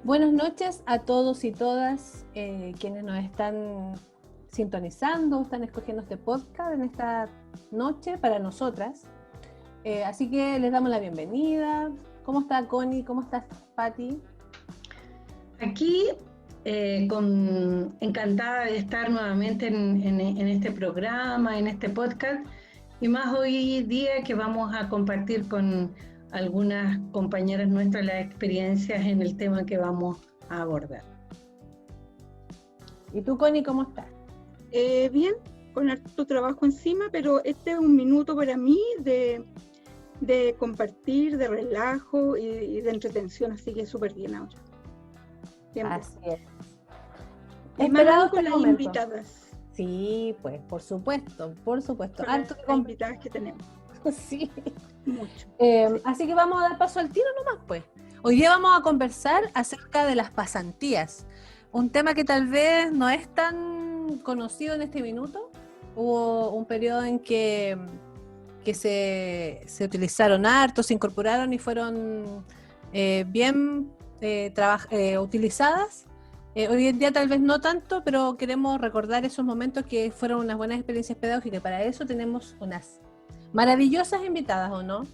Buenas noches a todos y todas quienes nos están sintonizando, están escogiendo este podcast en esta noche para nosotras. Así que les damos la bienvenida. ¿Cómo está Connie? ¿Cómo estás, Patti? Aquí encantada de estar nuevamente en este programa, en este podcast, y más hoy día que vamos a compartir con algunas compañeras nuestras las experiencias en el tema que vamos a abordar. ¿Y tú, Connie, cómo estás? Bien, con harto trabajo encima, pero este es un minuto para mí de compartir, de relajo y de entretención, así que súper bien ahora. Tiempo. Así es. Y más con las invitadas. Sí, pues, por supuesto. Harto las invitadas que tenemos. Sí. Mucho. Así que vamos a dar paso al tiro nomás, pues. Hoy día vamos a conversar acerca de las pasantías. Un tema que tal vez no es tan conocido en este minuto. Hubo un periodo en que se utilizaron harto, se incorporaron y fueron bien utilizadas. Hoy en día tal vez no tanto, pero queremos recordar esos momentos que fueron unas buenas experiencias pedagógicas. Para eso tenemos unas maravillosas invitadas, ¿o no?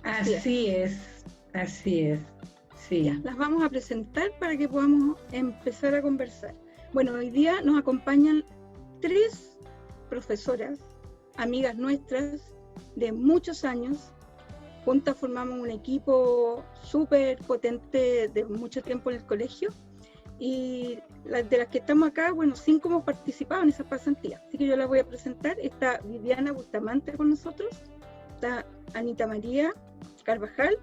Así es. Sí. Las vamos a presentar para que podamos empezar a conversar. Bueno, hoy día nos acompañan 3 profesoras, amigas nuestras de muchos años. Juntas formamos un equipo súper potente de mucho tiempo en el colegio, y de las que estamos acá, bueno, 5 hemos participado en esas pasantías, así que yo las voy a presentar. Está Viviana Bustamante con nosotros, está Anita María Carvajal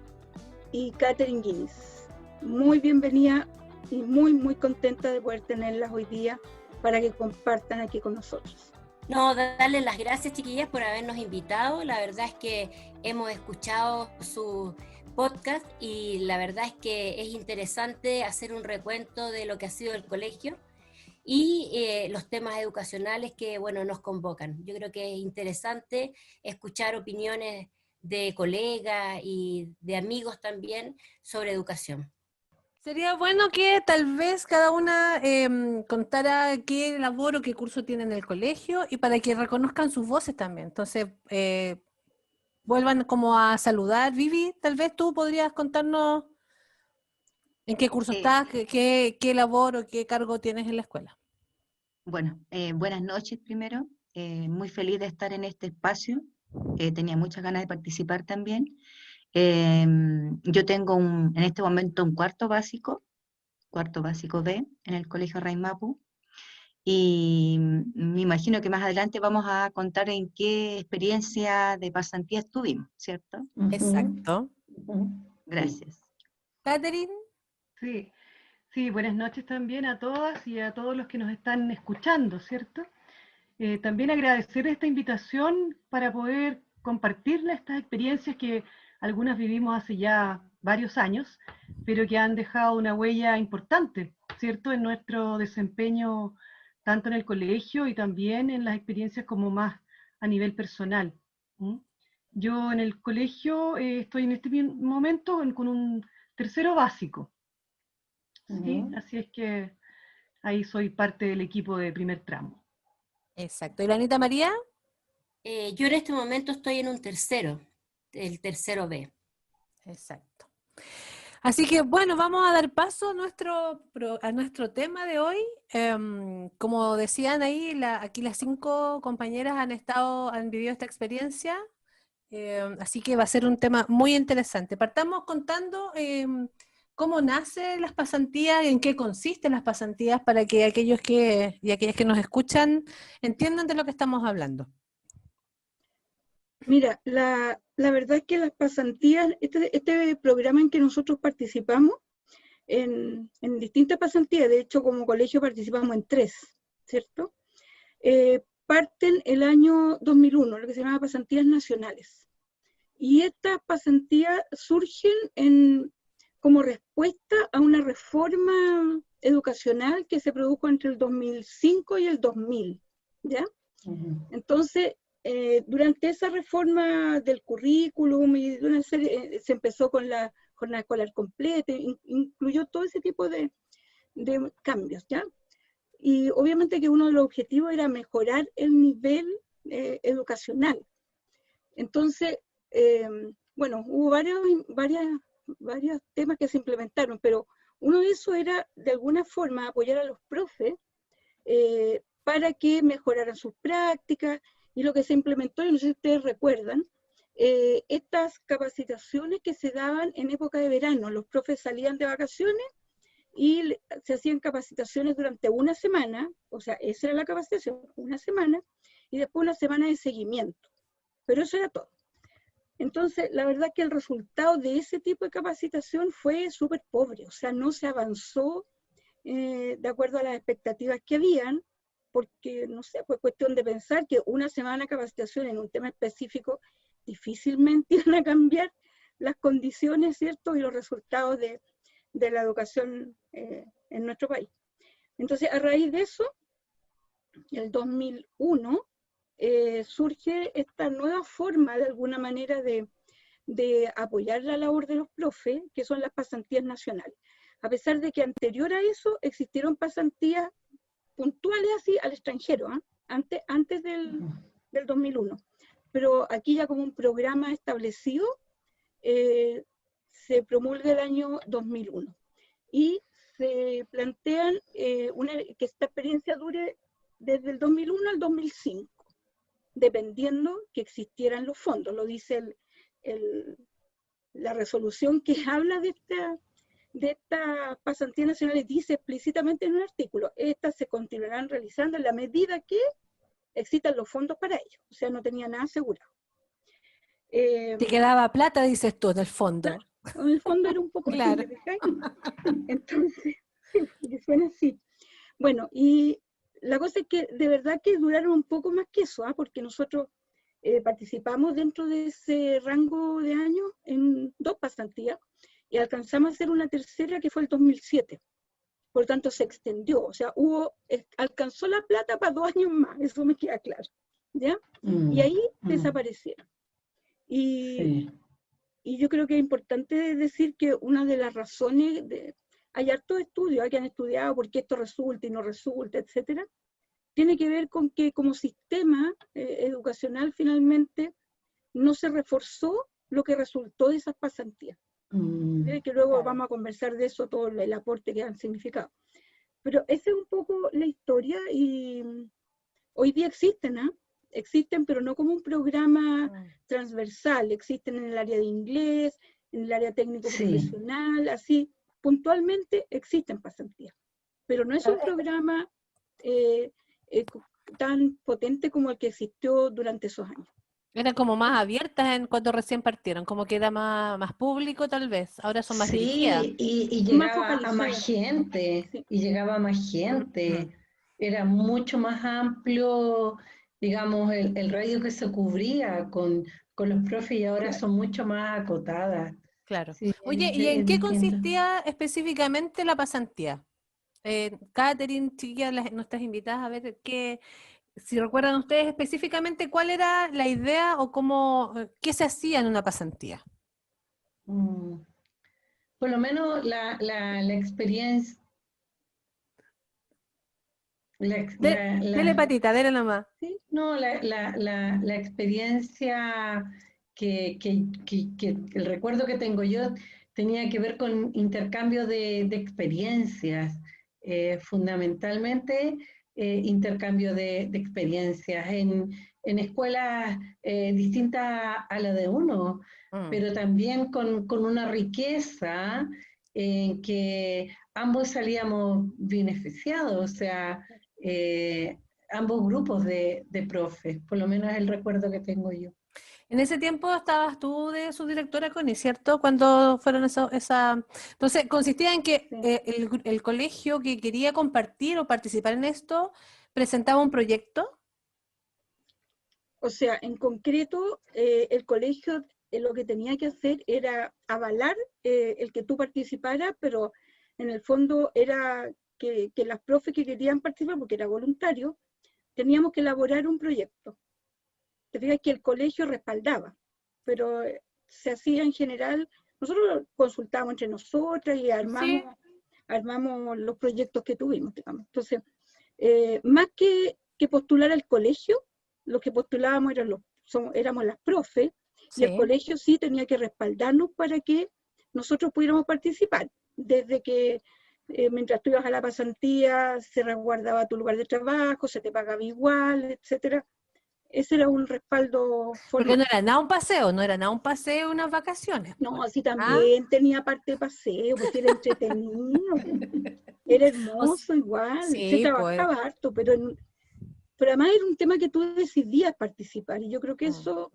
y Catherine Guinness. Muy bienvenida y muy contenta de poder tenerlas hoy día para que compartan aquí con nosotros. No, darles las gracias, chiquillas, por habernos invitado. La verdad es que hemos escuchado su podcast y la verdad es que es interesante hacer un recuento de lo que ha sido el colegio y los temas educacionales que, bueno, nos convocan. Yo creo que es interesante escuchar opiniones de colegas y de amigos también sobre educación. Sería bueno que tal vez cada una contara qué labor o qué curso tiene en el colegio y para que reconozcan sus voces también. Entonces, vuelvan como a saludar. Vivi, tal vez tú podrías contarnos en qué curso estás, qué labor o qué cargo tienes en la escuela. Bueno, buenas noches primero. Muy feliz de estar en este espacio. Tenía muchas ganas de participar también. Yo tengo en este momento un cuarto básico B, en el Colegio Raimapu, y me imagino que más adelante vamos a contar en qué experiencia de pasantía estuvimos, ¿cierto? Exacto. Gracias. Catherine. Sí, buenas noches también a todas y a todos los que nos están escuchando, ¿cierto? También agradecer esta invitación para poder compartirles estas experiencias que algunas vivimos hace ya varios años, pero que han dejado una huella importante, ¿cierto?, en nuestro desempeño, tanto en el colegio y también en las experiencias como más a nivel personal. Yo en el colegio estoy en este momento con un tercero básico, ¿sí? Así es que ahí soy parte del equipo de primer tramo. Exacto. ¿Y la Anita María? Yo en este momento estoy en un tercero, el tercero B. Exacto. Así que bueno, vamos a dar paso a nuestro tema de hoy. Como decían ahí, aquí las 5 compañeras han vivido esta experiencia, así que va a ser un tema muy interesante. Partamos contando cómo nacen las pasantías, en qué consisten las pasantías, para que aquellas que nos escuchan entiendan de lo que estamos hablando. Mira, la verdad es que las pasantías, este programa en que nosotros participamos, en distintas pasantías, de hecho como colegio participamos en 3, ¿cierto? Parten el año 2001, lo que se llama pasantías nacionales. Y estas pasantías surgen como respuesta a una reforma educacional que se produjo entre el 2005 y el 2000, ¿ya? Entonces, durante esa reforma del currículum y de una serie, se empezó con la jornada escolar completa, incluyó todo ese tipo de cambios, ¿ya? Y obviamente que uno de los objetivos era mejorar el nivel educacional. Entonces, bueno, hubo varios temas que se implementaron, pero uno de esos era, de alguna forma, apoyar a los profes para que mejoraran sus prácticas, y lo que se implementó, y no sé si ustedes recuerdan, estas capacitaciones que se daban en época de verano. Los profes salían de vacaciones y se hacían capacitaciones durante una semana, o sea, esa era la capacitación, una semana, y después una semana de seguimiento. Pero eso era todo. Entonces, la verdad que el resultado de ese tipo de capacitación fue súper pobre, o sea, no se avanzó de acuerdo a las expectativas que habían, porque, no sé, fue cuestión de pensar que una semana de capacitación en un tema específico difícilmente iban a cambiar las condiciones, ¿cierto? Y los resultados de la educación en nuestro país. Entonces, a raíz de eso, en el 2001, surge esta nueva forma, de alguna manera, de apoyar la labor de los profes, que son las pasantías nacionales. A pesar de que anterior a eso existieron pasantías puntuales así al extranjero, antes del 2001. Pero aquí ya como un programa establecido, se promulga el año 2001. Y se plantean que esta experiencia dure desde el 2001 al 2005, dependiendo que existieran los fondos. Lo dice la resolución que habla de estas pasantías nacionales, dice explícitamente en un artículo: estas se continuarán realizando en la medida que existan los fondos para ello. O sea, no tenía nada asegurado. Te quedaba plata, dices tú, en el fondo. En el fondo era un poco claro. Entonces, que suena así. Bueno, y la cosa es que de verdad que duraron un poco más que eso, porque nosotros participamos dentro de ese rango de años en 2 pasantías, y alcanzamos a hacer una tercera que fue el 2007. Por tanto, se extendió, o sea, alcanzó la plata para 2 años más, eso me queda claro, ¿ya? Y ahí desaparecieron. Y yo creo que es importante decir que una de las razones, hay hartos estudios que han estudiado por qué esto resulta y no resulta, etcétera, tiene que ver con que como sistema educacional finalmente no se reforzó lo que resultó de esas pasantías. Que luego vamos a conversar de eso, todo el aporte que han significado. Pero esa es un poco la historia, y hoy día existen, pero no como un programa transversal. Existen en el área de inglés, en el área técnico profesional, así, puntualmente existen pasantías. Pero no es un programa tan potente como el que existió durante esos años. Eran como más abiertas cuando recién partieron, como que era más público tal vez, ahora son más dirigidas. Y llegaba a más gente, y llegaba a más gente, era mucho más amplio, digamos, el radio que se cubría con los profes, y ahora son mucho más acotadas. Claro. Oye, ¿y en qué consistía específicamente la pasantía? Catherine, chiquillas, nuestras invitadas, a ver si recuerdan ustedes específicamente cuál era la idea o qué se hacía en una pasantía. Por lo menos la experiencia. Dele patita, dele nomás. ¿Sí? No, la experiencia que el recuerdo que tengo yo tenía que ver con intercambio de experiencias, fundamentalmente intercambio de experiencias en escuelas distintas a la de uno, pero también con una riqueza en que ambos salíamos beneficiados, o sea, ambos grupos de profes, por lo menos es el recuerdo que tengo yo. En ese tiempo estabas tú de subdirectora, Connie, ¿cierto? Cuando fueron Entonces, consistía en que el colegio que quería compartir o participar en esto presentaba un proyecto. O sea, en concreto, el colegio lo que tenía que hacer era avalar el que tú participaras, pero en el fondo era que las profes que querían participar, porque era voluntario, teníamos que elaborar un proyecto. te fijas que el colegio respaldaba, pero se hacía en general, nosotros consultábamos entre nosotras y armamos los proyectos que tuvimos, digamos. Entonces, más que postular al colegio, los que postulábamos éramos las profes, y el colegio sí tenía que respaldarnos para que nosotros pudiéramos participar, desde que mientras tú ibas a la pasantía se resguardaba tu lugar de trabajo, se te pagaba igual, etcétera. Ese era un respaldo formal. Porque no era nada un paseo, unas vacaciones. No, así también tenía parte de paseo, porque era entretenido, era hermoso igual, se trabajaba harto, pero además era un tema que tú decidías participar, y yo creo que eso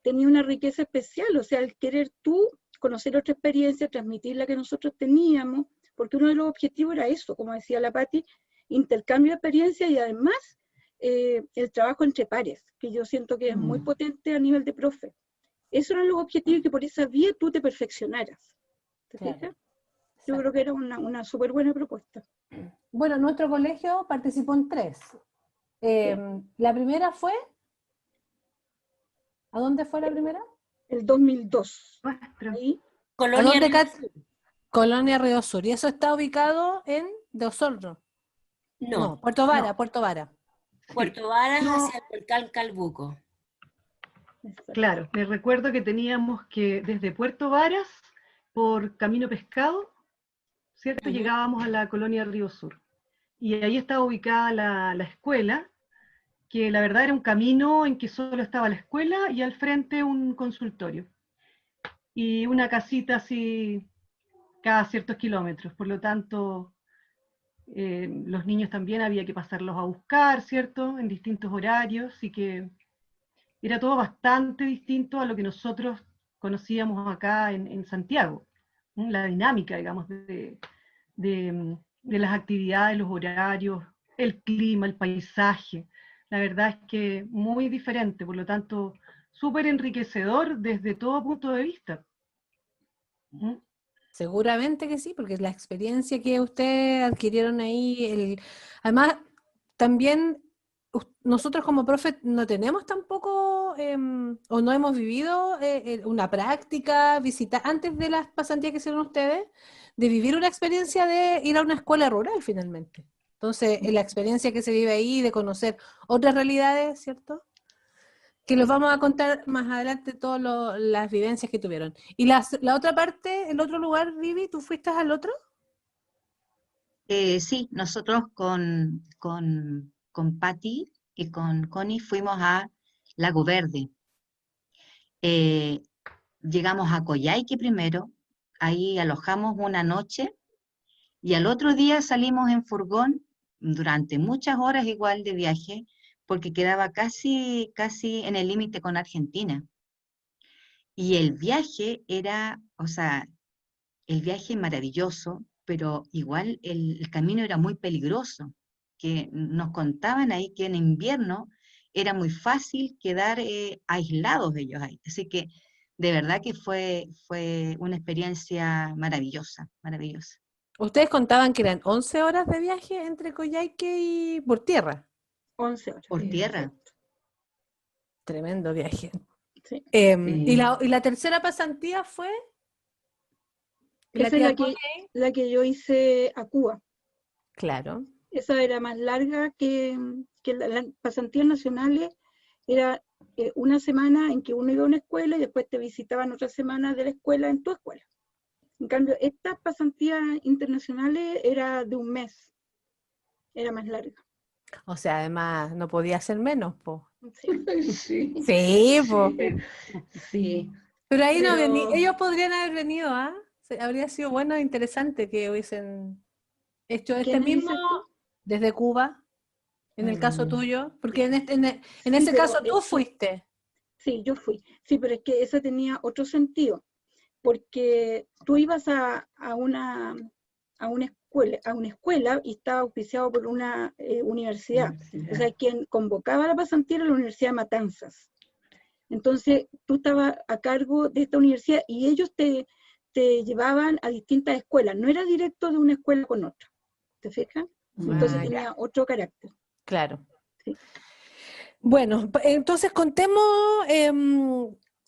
tenía una riqueza especial, o sea, el querer tú conocer otra experiencia, transmitir la que nosotros teníamos, porque uno de los objetivos era eso, como decía la Patti, intercambio de experiencias y además el trabajo entre pares, que yo siento que es muy potente a nivel de profe. Esos eran los objetivos, y que por esa vía tú te perfeccionaras. ¿Te fijas? Yo creo que era una súper buena propuesta. Bueno, nuestro colegio participó en 3. La primera fue... ¿A dónde fue la primera? El 2002. Ahí. Colonia Río Sur. ¿Y eso está ubicado en De Osorno? No, Puerto Vara, Puerto Vara. Puerto Vara hacia el volcán Calbuco. Claro, me recuerdo que teníamos que desde Puerto Varas, por Camino Pescado, ¿cierto? Llegábamos a la Colonia Río Sur. Y ahí estaba ubicada la escuela, que la verdad era un camino en que solo estaba la escuela y al frente un consultorio. Y una casita así cada ciertos kilómetros. Por lo tanto, los niños también había que pasarlos a buscar, ¿cierto? En distintos horarios, y que era todo bastante distinto a lo que nosotros conocíamos acá en Santiago. La dinámica, digamos, de las actividades, los horarios, el clima, el paisaje. La verdad es que muy diferente, por lo tanto, súper enriquecedor desde todo punto de vista. Seguramente que sí, porque la experiencia que ustedes adquirieron ahí, además, también nosotros como profe no tenemos tampoco, o no hemos vivido una práctica, antes de las pasantías que hicieron ustedes, de vivir una experiencia de ir a una escuela rural finalmente. Entonces, la experiencia que se vive ahí, de conocer otras realidades, ¿cierto? Que los vamos a contar más adelante todas las vivencias que tuvieron. Y la otra parte, el otro lugar, Vivi, ¿tú fuiste al otro? Sí, nosotros con Patti y con Connie fuimos a Lago Verde. Llegamos a Coyhaique primero, ahí alojamos una noche, y al otro día salimos en furgón durante muchas horas igual de viaje, porque quedaba casi en el límite con Argentina. Y el viaje era, o sea, el viaje maravilloso, pero igual el camino era muy peligroso, que nos contaban ahí que en invierno era muy fácil quedar aislados ellos ahí. Así que de verdad que fue una experiencia maravillosa, maravillosa. Ustedes contaban que eran 11 horas de viaje entre Coyhaique y por tierra. 11 horas. Por tierra. Tremendo viaje. Sí. ¿Y la tercera pasantía fue? Esa es la que yo hice a Cuba. Claro. Esa era más larga que las pasantías nacionales. Era una semana en que uno iba a una escuela y después te visitaban otra semana de la escuela en tu escuela. En cambio, estas pasantías internacionales era de un mes. Era más larga. O sea, además no podía ser menos, po. Sí. Sí, po. Sí. Pero ahí no ellos podrían haber venido, ¿ah? Habría sido bueno e interesante que hubiesen hecho este mismo desde Cuba, en el caso tuyo, porque en ese caso tú fuiste. Sí, yo fui. Sí, pero es que esa tenía otro sentido, porque tú ibas a una escuela y estaba auspiciado por una universidad. O sea, quien convocaba a la pasantía era la Universidad de Matanzas. Entonces, tú estabas a cargo de esta universidad y ellos te llevaban a distintas escuelas. No era directo de una escuela con otra. ¿Te fijas? Entonces tenía otro carácter. Claro. Sí. Bueno, entonces contemos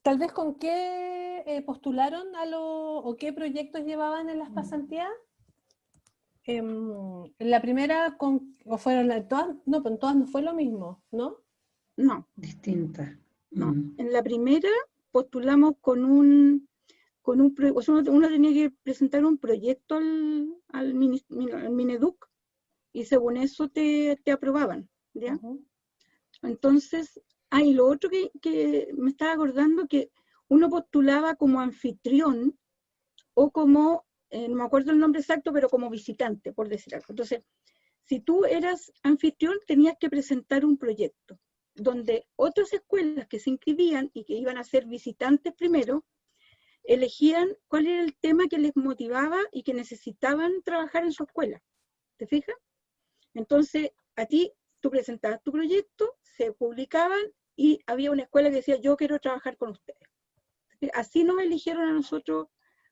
tal vez con qué postularon o qué proyectos llevaban en las pasantías. En la primera, o fueron todas, no, pues en todas no fue lo mismo, ¿no? No, Distinta. no. En la primera postulamos o sea, uno tenía que presentar un proyecto al Mineduc y según eso te aprobaban, ¿ya? Ujú. Entonces, y lo otro que me estaba acordando, que uno postulaba como anfitrión o como, no me acuerdo el nombre exacto, pero como visitante, por decir algo. Entonces, si tú eras anfitrión, tenías que presentar un proyecto donde otras escuelas que se inscribían y que iban a ser visitantes primero, elegían cuál era el tema que les motivaba y que necesitaban trabajar en su escuela. ¿Te fijas? Entonces, tú presentabas tu proyecto, se publicaban y había una escuela que decía, yo quiero trabajar con ustedes. Así nos eligieron a nosotros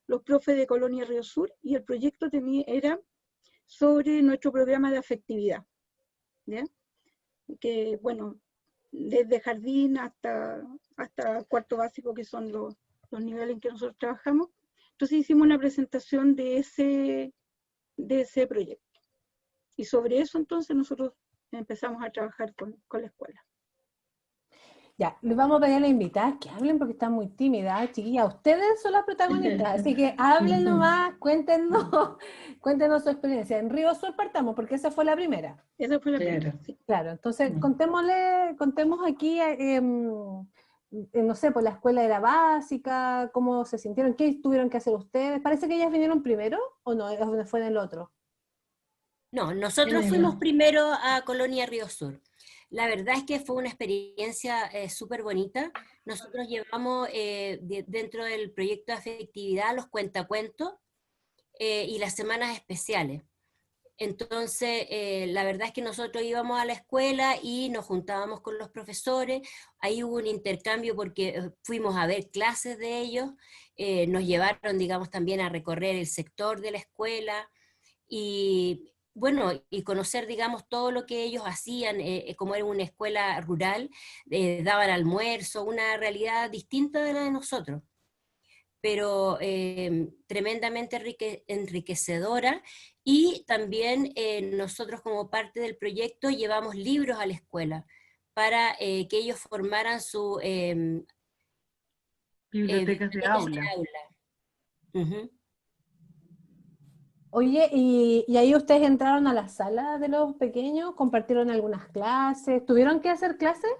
los profes de Colonia Río Sur y el proyecto era sobre nuestro programa de afectividad, ¿ya? Que, bueno, desde jardín hasta cuarto básico, que son los niveles en que nosotros trabajamos. Entonces hicimos una presentación de ese proyecto. Y sobre eso entonces nosotros empezamos a trabajar con la escuela. Ya, les vamos a pedir a las invitadas que hablen porque están muy tímidas, chiquillas. Ustedes son las protagonistas, así que hablen nomás, cuéntenos, cuéntenos su experiencia. En Río Sur partamos, porque esa fue la primera. Esa fue la Claro. primera, sí. Claro, entonces contemos aquí, no sé, pues la escuela era básica, cómo se sintieron, qué tuvieron que hacer ustedes. Parece que ellas vinieron primero, ¿o no? ¿Fue en el otro? No, nosotros fuimos primero a Colonia Río Sur. La verdad es que fue una experiencia súper bonita. Nosotros llevamos dentro del proyecto de afectividad los cuentacuentos y las semanas especiales. Entonces, la verdad es que nosotros íbamos a la escuela y nos juntábamos con los profesores. Ahí hubo un intercambio porque fuimos a ver clases de ellos. Nos llevaron, digamos, también a recorrer el sector de la escuela y bueno, y conocer, digamos, todo lo que ellos hacían, como era una escuela rural, daban almuerzo, una realidad distinta de la de nosotros, pero tremendamente enriquecedora, y también nosotros como parte del proyecto llevamos libros a la escuela para que ellos formaran su Bibliotecas de bibliotecas de aula. aula. Uh-huh. Oye, y ahí ustedes entraron a la sala de los pequeños, compartieron algunas clases, ¿tuvieron que hacer clases?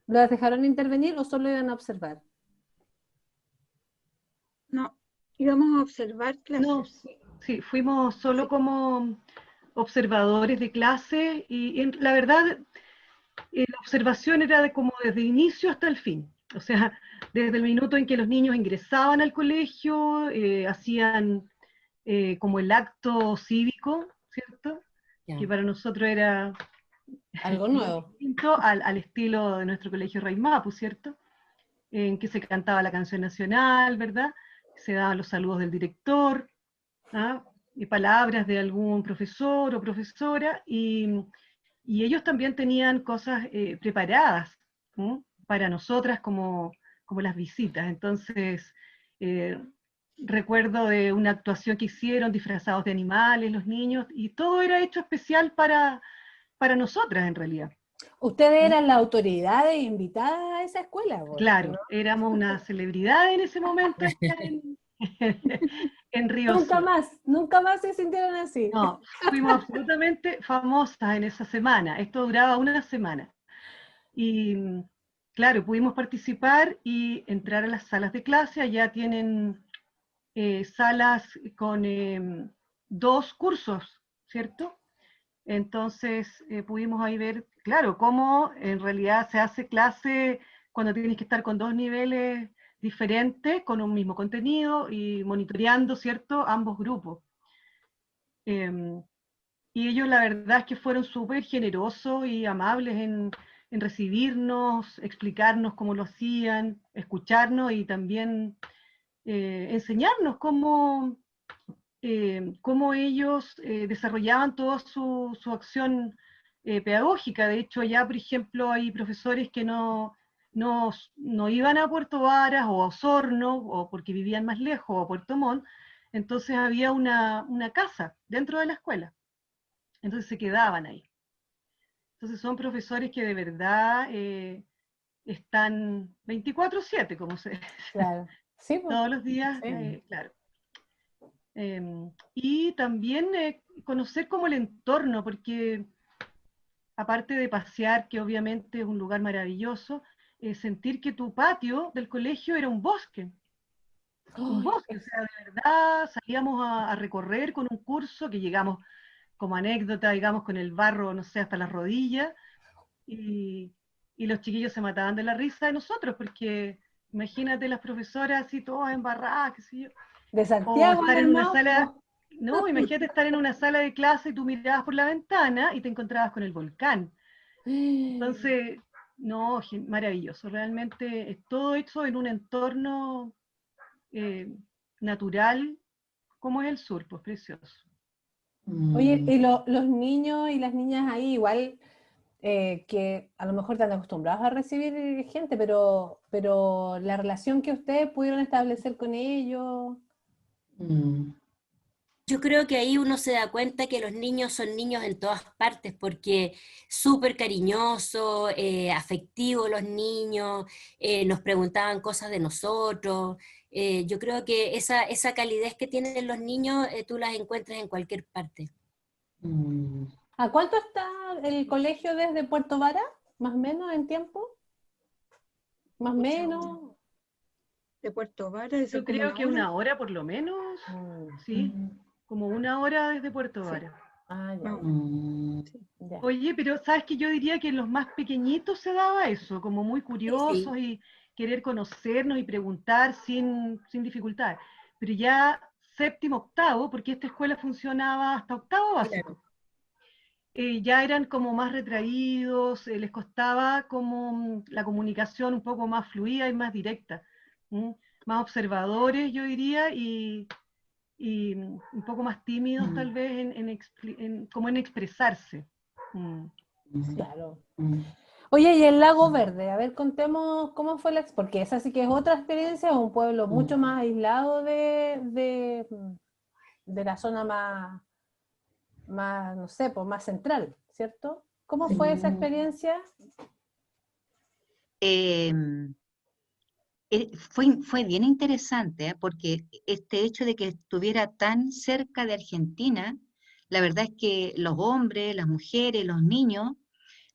¿Las dejaron intervenir o solo iban a observar? No, íbamos a observar clases. No, sí, fuimos solo como observadores de clase y la verdad la observación era como desde inicio hasta el fin. O sea, desde el minuto en que los niños ingresaban al colegio, hacían como el acto cívico, ¿cierto? Yeah. Que para nosotros era Algo nuevo. distinto al estilo de nuestro colegio Raimapu, ¿cierto? En que se cantaba la canción nacional, ¿verdad? Se daban los saludos del director, ¿ah? Y palabras de algún profesor o profesora, y ellos también tenían cosas preparadas, ¿no? Para nosotras como las visitas. Entonces, recuerdo de una actuación que hicieron disfrazados de animales los niños, y todo era hecho especial para nosotras en realidad. Ustedes eran las autoridades invitadas a esa escuela, Claro, ¿no? éramos una celebridad en ese momento en Río Sur. Nunca más se sintieron así. No, fuimos absolutamente famosas en esa semana. Esto duraba una semana. Y claro, pudimos participar y entrar a las salas de clase. Allá tienen salas con 2 cursos, ¿cierto? Entonces pudimos ahí ver, claro, cómo en realidad se hace clase cuando tienes que estar con 2 niveles diferentes, con un mismo contenido y monitoreando, ¿cierto?, ambos grupos. Y ellos la verdad es que fueron súper generosos y amables en recibirnos, explicarnos cómo lo hacían, escucharnos y también enseñarnos cómo ellos desarrollaban toda su acción pedagógica. De hecho, allá, por ejemplo, hay profesores que no iban a Puerto Varas o a Osorno, o porque vivían más lejos, o a Puerto Montt. Entonces había una casa dentro de la escuela. Entonces se quedaban ahí. Entonces son profesores que de verdad están 24/7, como se dice. Claro. Sí, pues, Todos los días, sí. claro. Y también conocer como el entorno, porque aparte de pasear, que obviamente es un lugar maravilloso, sentir que tu patio del colegio era un bosque. Un Ay, bosque, o sea, de verdad salíamos a recorrer con un curso que llegamos como anécdota, digamos, con el barro, no sé, hasta las rodillas, y, y los chiquillos se mataban de la risa de nosotros, porque imagínate las profesoras así todas embarradas, qué sé yo, de o Santiago, estar en una además, sala, po. no, imagínate estar en una sala de clase y tú mirabas por la ventana y te encontrabas con el volcán. Entonces, no, maravilloso, realmente es todo hecho en un entorno eh, natural, como es el sur, pues precioso. Oye, y los niños y las niñas ahí igual, que a lo mejor están acostumbrados a recibir gente, pero la relación que ustedes pudieron establecer con ellos. Mm. Yo creo que ahí uno se da cuenta que los niños son niños en todas partes, porque súper cariñosos, afectivos los niños, nos preguntaban cosas de nosotros. Yo creo que esa calidez que tienen los niños, tú las encuentras en cualquier parte. Mm. ¿A cuánto está el colegio desde Puerto Vara? ¿Más o menos en tiempo? ¿Más o Pucha, menos? de Puerto Vara, debe ser Yo como creo una que hora. 1 hora por lo menos, Mm. sí, como 1 hora desde Puerto Sí, Vara. Ah, ya, más o ya, menos. Mm. Sí. ya. Oye, pero sabes que yo diría que en los más pequeñitos se daba eso, como muy Sí, sí. curiosos y querer conocernos y preguntar sin dificultad. Pero ya séptimo, octavo, porque esta escuela funcionaba hasta octavo Claro. básico, ya eran como más retraídos, les costaba como la comunicación un poco más fluida y más directa, ¿m? Más observadores, yo diría, y un poco más tímidos tal vez como en expresarse. Claro. Mm. Oye, y el Lago Verde, a ver, contemos cómo fue porque esa sí que es otra experiencia, es un pueblo mucho más aislado de la zona más, no sé, pues más central, ¿cierto? ¿Cómo fue esa experiencia? Eh, fue bien interesante, porque este hecho de que estuviera tan cerca de Argentina, la verdad es que los hombres, las mujeres, los niños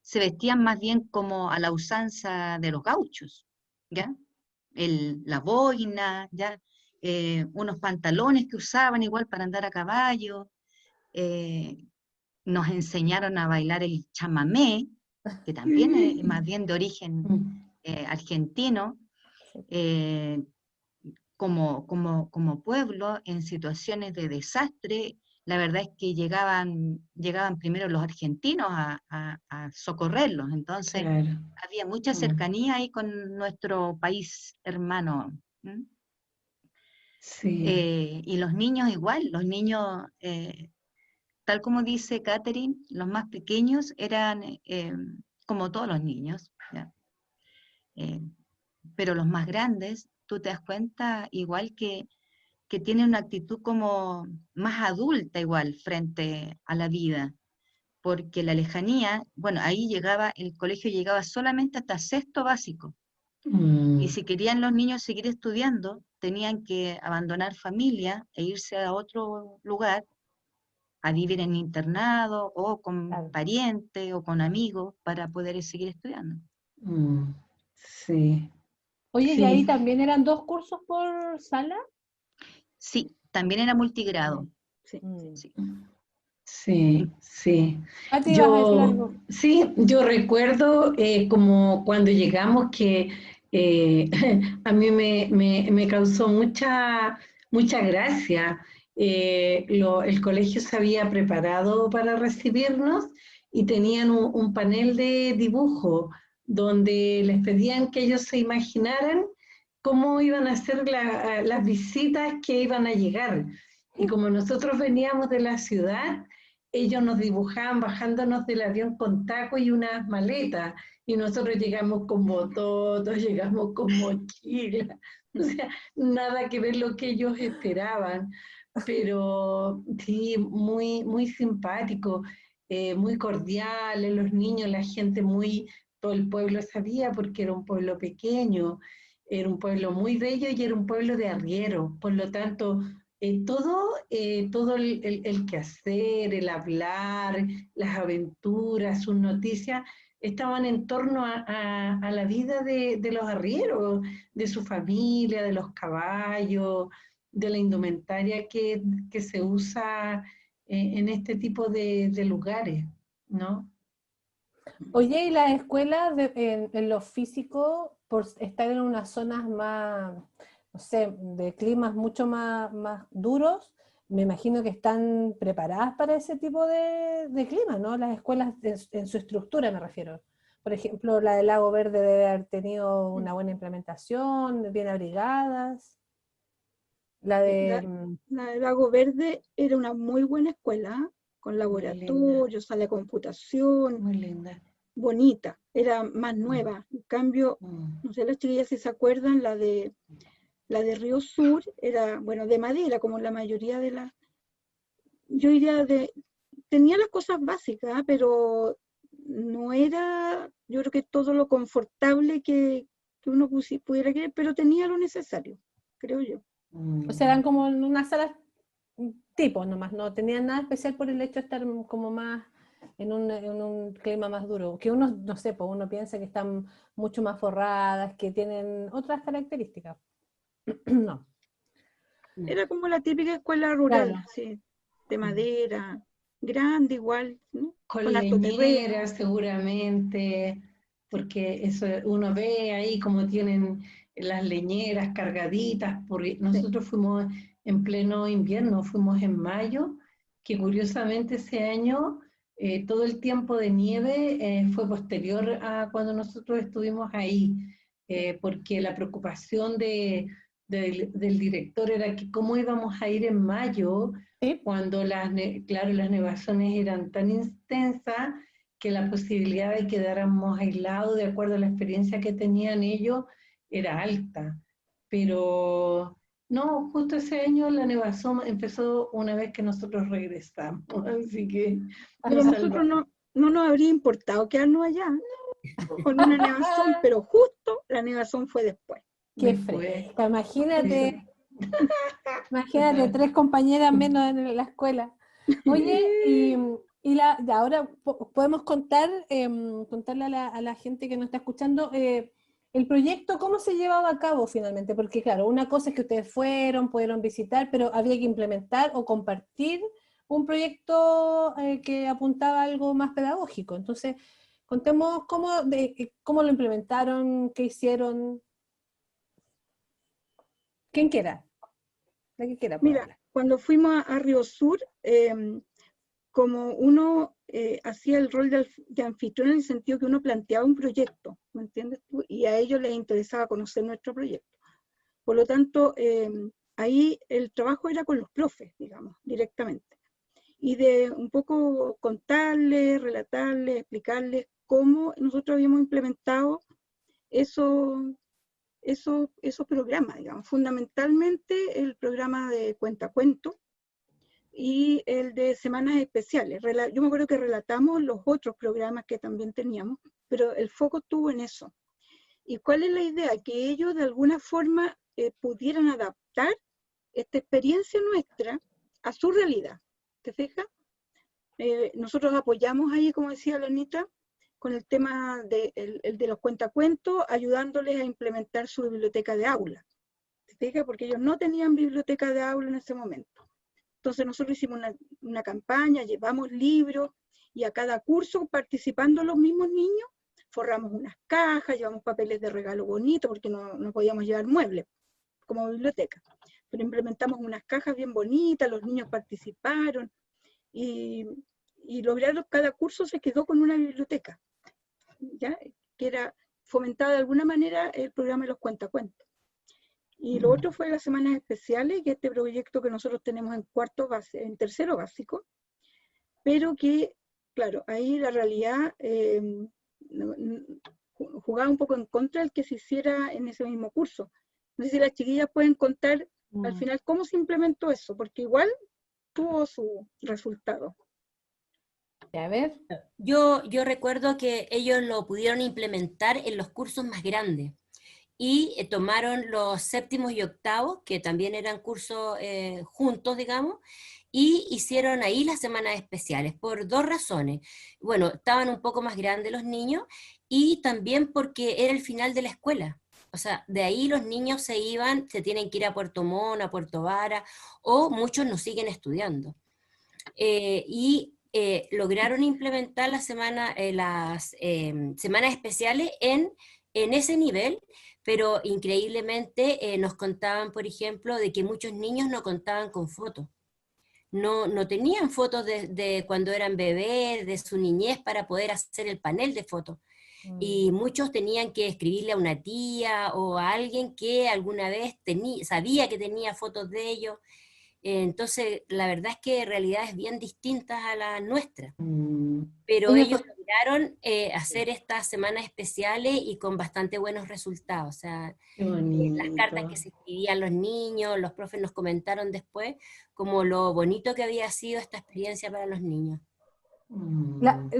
se vestían más bien como a la usanza de los gauchos, ¿ya? La boina, ¿ya? Unos pantalones que usaban igual para andar a caballo. eh, Nos enseñaron a bailar el chamamé, que también es más bien de origen argentino. Sí. Como pueblo en situaciones de desastre, la verdad es que llegaban primero los argentinos a socorrerlos, entonces Claro. había mucha cercanía ahí con nuestro país hermano. ¿M? Sí. Y los niños igual, los niños, tal como dice Catherine, los más pequeños eran como todos los niños, ¿ya? Eh, pero los más grandes, tú te das cuenta igual que tienen una actitud como más adulta igual frente a la vida, porque la lejanía, bueno, ahí el colegio llegaba solamente hasta sexto básico, y Mm. si querían los niños seguir estudiando, tenían que abandonar familia e irse a otro lugar a vivir en internado o con Claro. parientes o con amigos para poder seguir estudiando. Mm. Sí. Oye, ¿y ahí Sí. también eran 2 cursos por sala? Sí, también era multigrado. Sí. Sí. Sí, sí. Pati, ¿vas a decir algo? Yo recuerdo como cuando llegamos que eh, a mí me causó mucha gracia. El colegio se había preparado para recibirnos y tenían un panel de dibujo donde les pedían que ellos se imaginaran cómo iban a ser las visitas que iban a llegar. Y como nosotros veníamos de la ciudad, ellos nos dibujaban bajándonos del avión con tacos y unas maletas, y nosotros llegamos con bototos, llegamos con mochila, o sea, nada que ver lo que ellos esperaban, pero sí, muy, muy simpático, muy cordiales, los niños, la gente muy, todo el pueblo sabía porque era un pueblo pequeño, era un pueblo muy bello y era un pueblo de arriero, por lo tanto, todo el quehacer, el hablar, las aventuras, sus noticias, estaban en torno a la vida de los arrieros, de su familia, de los caballos, de la indumentaria que se usa en este tipo de lugares, ¿no? Oye, ¿y las escuelas en lo físico, por estar en unas zonas más, no sé, de climas mucho más duros, me imagino que están preparadas para ese tipo de clima, ¿no? Las escuelas en su estructura me refiero. Por ejemplo, la del Lago Verde debe haber tenido una buena implementación, bien abrigadas. La de... La de Lago Verde era una muy buena escuela, con Muy linda, laboratorio, sala de computación, muy linda. bonita, era más nueva. En cambio, no sé las chiquillas si se acuerdan, la de Río Sur era, bueno, de madera, como la mayoría de las, yo diría tenía las cosas básicas, pero no era, yo creo que todo lo confortable que uno pudiera querer, pero tenía lo necesario, creo yo. O sea, eran como en unas salas tipo nomás, no tenían nada especial por el hecho de estar como más en un clima más duro. Que uno, no sé, pues uno piensa que están mucho más forradas, que tienen otras características. No, Era como la típica escuela rural, claro. sí, de madera, grande igual, ¿no? Con Con harto terreno. leñeras seguramente, porque eso uno ve ahí como tienen las leñeras cargaditas, porque Sí. nosotros fuimos en pleno invierno, fuimos en mayo, que curiosamente ese año todo el tiempo de nieve fue posterior a cuando nosotros estuvimos ahí, porque la preocupación del director era que cómo íbamos a ir en mayo Sí. cuando claro, las nevaciones eran tan intensas que la posibilidad de quedáramos aislados de acuerdo a la experiencia que tenían ellos era alta. Pero no, justo ese año la nevazón empezó una vez que nosotros regresamos, así que Pero a nos nosotros salvamos. no nos habría importado quedarnos allá con una nevazón, pero justo la nevazón fue después. Qué Después, fresca, imagínate, sí, imagínate, 3 compañeras menos en la escuela. Oye, ya ahora podemos contarle a la gente que nos está escuchando el proyecto, cómo se llevaba a cabo finalmente, porque claro, una cosa es que ustedes pudieron visitar, pero había que implementar o compartir un proyecto que apuntaba a algo más pedagógico. Entonces, contemos cómo lo implementaron, qué hicieron, quien quiera, la que quiera puede Mira, hablar. cuando fuimos a Río Sur, como uno hacía el rol de anfitrión en el sentido que uno planteaba un proyecto, ¿me entiendes tú? Y a ellos les interesaba conocer nuestro proyecto. Por lo tanto, ahí el trabajo era con los profes, digamos, directamente. Y de un poco contarles, relatarles, explicarles cómo nosotros habíamos implementado esos programas, digamos, fundamentalmente el programa de cuentacuentos y el de semanas especiales. Yo me acuerdo que relatamos los otros programas que también teníamos, pero el foco estuvo en eso. ¿Y cuál es la idea? Que ellos de alguna forma pudieran adaptar esta experiencia nuestra a su realidad. ¿Te fijas? Nosotros apoyamos ahí, como decía Lenita, con el tema el de los cuentacuentos, ayudándoles a implementar su biblioteca de aula. ¿Te fijas? Porque ellos no tenían biblioteca de aula en ese momento. Entonces nosotros hicimos una campaña, llevamos libros y a cada curso, participando los mismos niños, forramos unas cajas, llevamos papeles de regalo bonitos porque no podíamos llevar muebles como biblioteca. Pero implementamos unas cajas bien bonitas, los niños participaron y lograron, cada curso se quedó con una biblioteca, ¿ya? Que era fomentada de alguna manera el programa de los cuentacuentos. Y lo otro fue las semanas especiales, y este proyecto que nosotros tenemos en tercero básico, pero que, claro, ahí la realidad jugaba un poco en contra del que se hiciera en ese mismo curso. No sé si las chiquillas pueden contar al final cómo se implementó eso, porque igual tuvo su resultado. A ver. Yo recuerdo que ellos lo pudieron implementar en los cursos más grandes y tomaron los séptimos y octavos, que también eran cursos juntos, digamos, y hicieron ahí las semanas especiales por dos razones. Bueno, estaban un poco más grandes los niños y también porque era el final de la escuela. O sea, de ahí los niños se iban, se tienen que ir a Puerto Montt, a Puerto Vara, o muchos no siguen estudiando. Lograron implementar las semanas especiales en ese nivel, pero increíblemente nos contaban, por ejemplo, de que muchos niños no contaban con fotos. No tenían fotos de cuando eran bebés, de su niñez, para poder hacer el panel de fotos. Y muchos tenían que escribirle a una tía o a alguien que alguna vez sabía que tenía fotos de ellos. Entonces, la verdad es que realidades bien distintas a las nuestras. Pero Oye, ellos lograron hacer estas semanas especiales y con bastante buenos resultados. O sea, Qué las cartas bonito. que se escribían los niños, los profes nos comentaron después como lo bonito que había sido esta experiencia para los niños.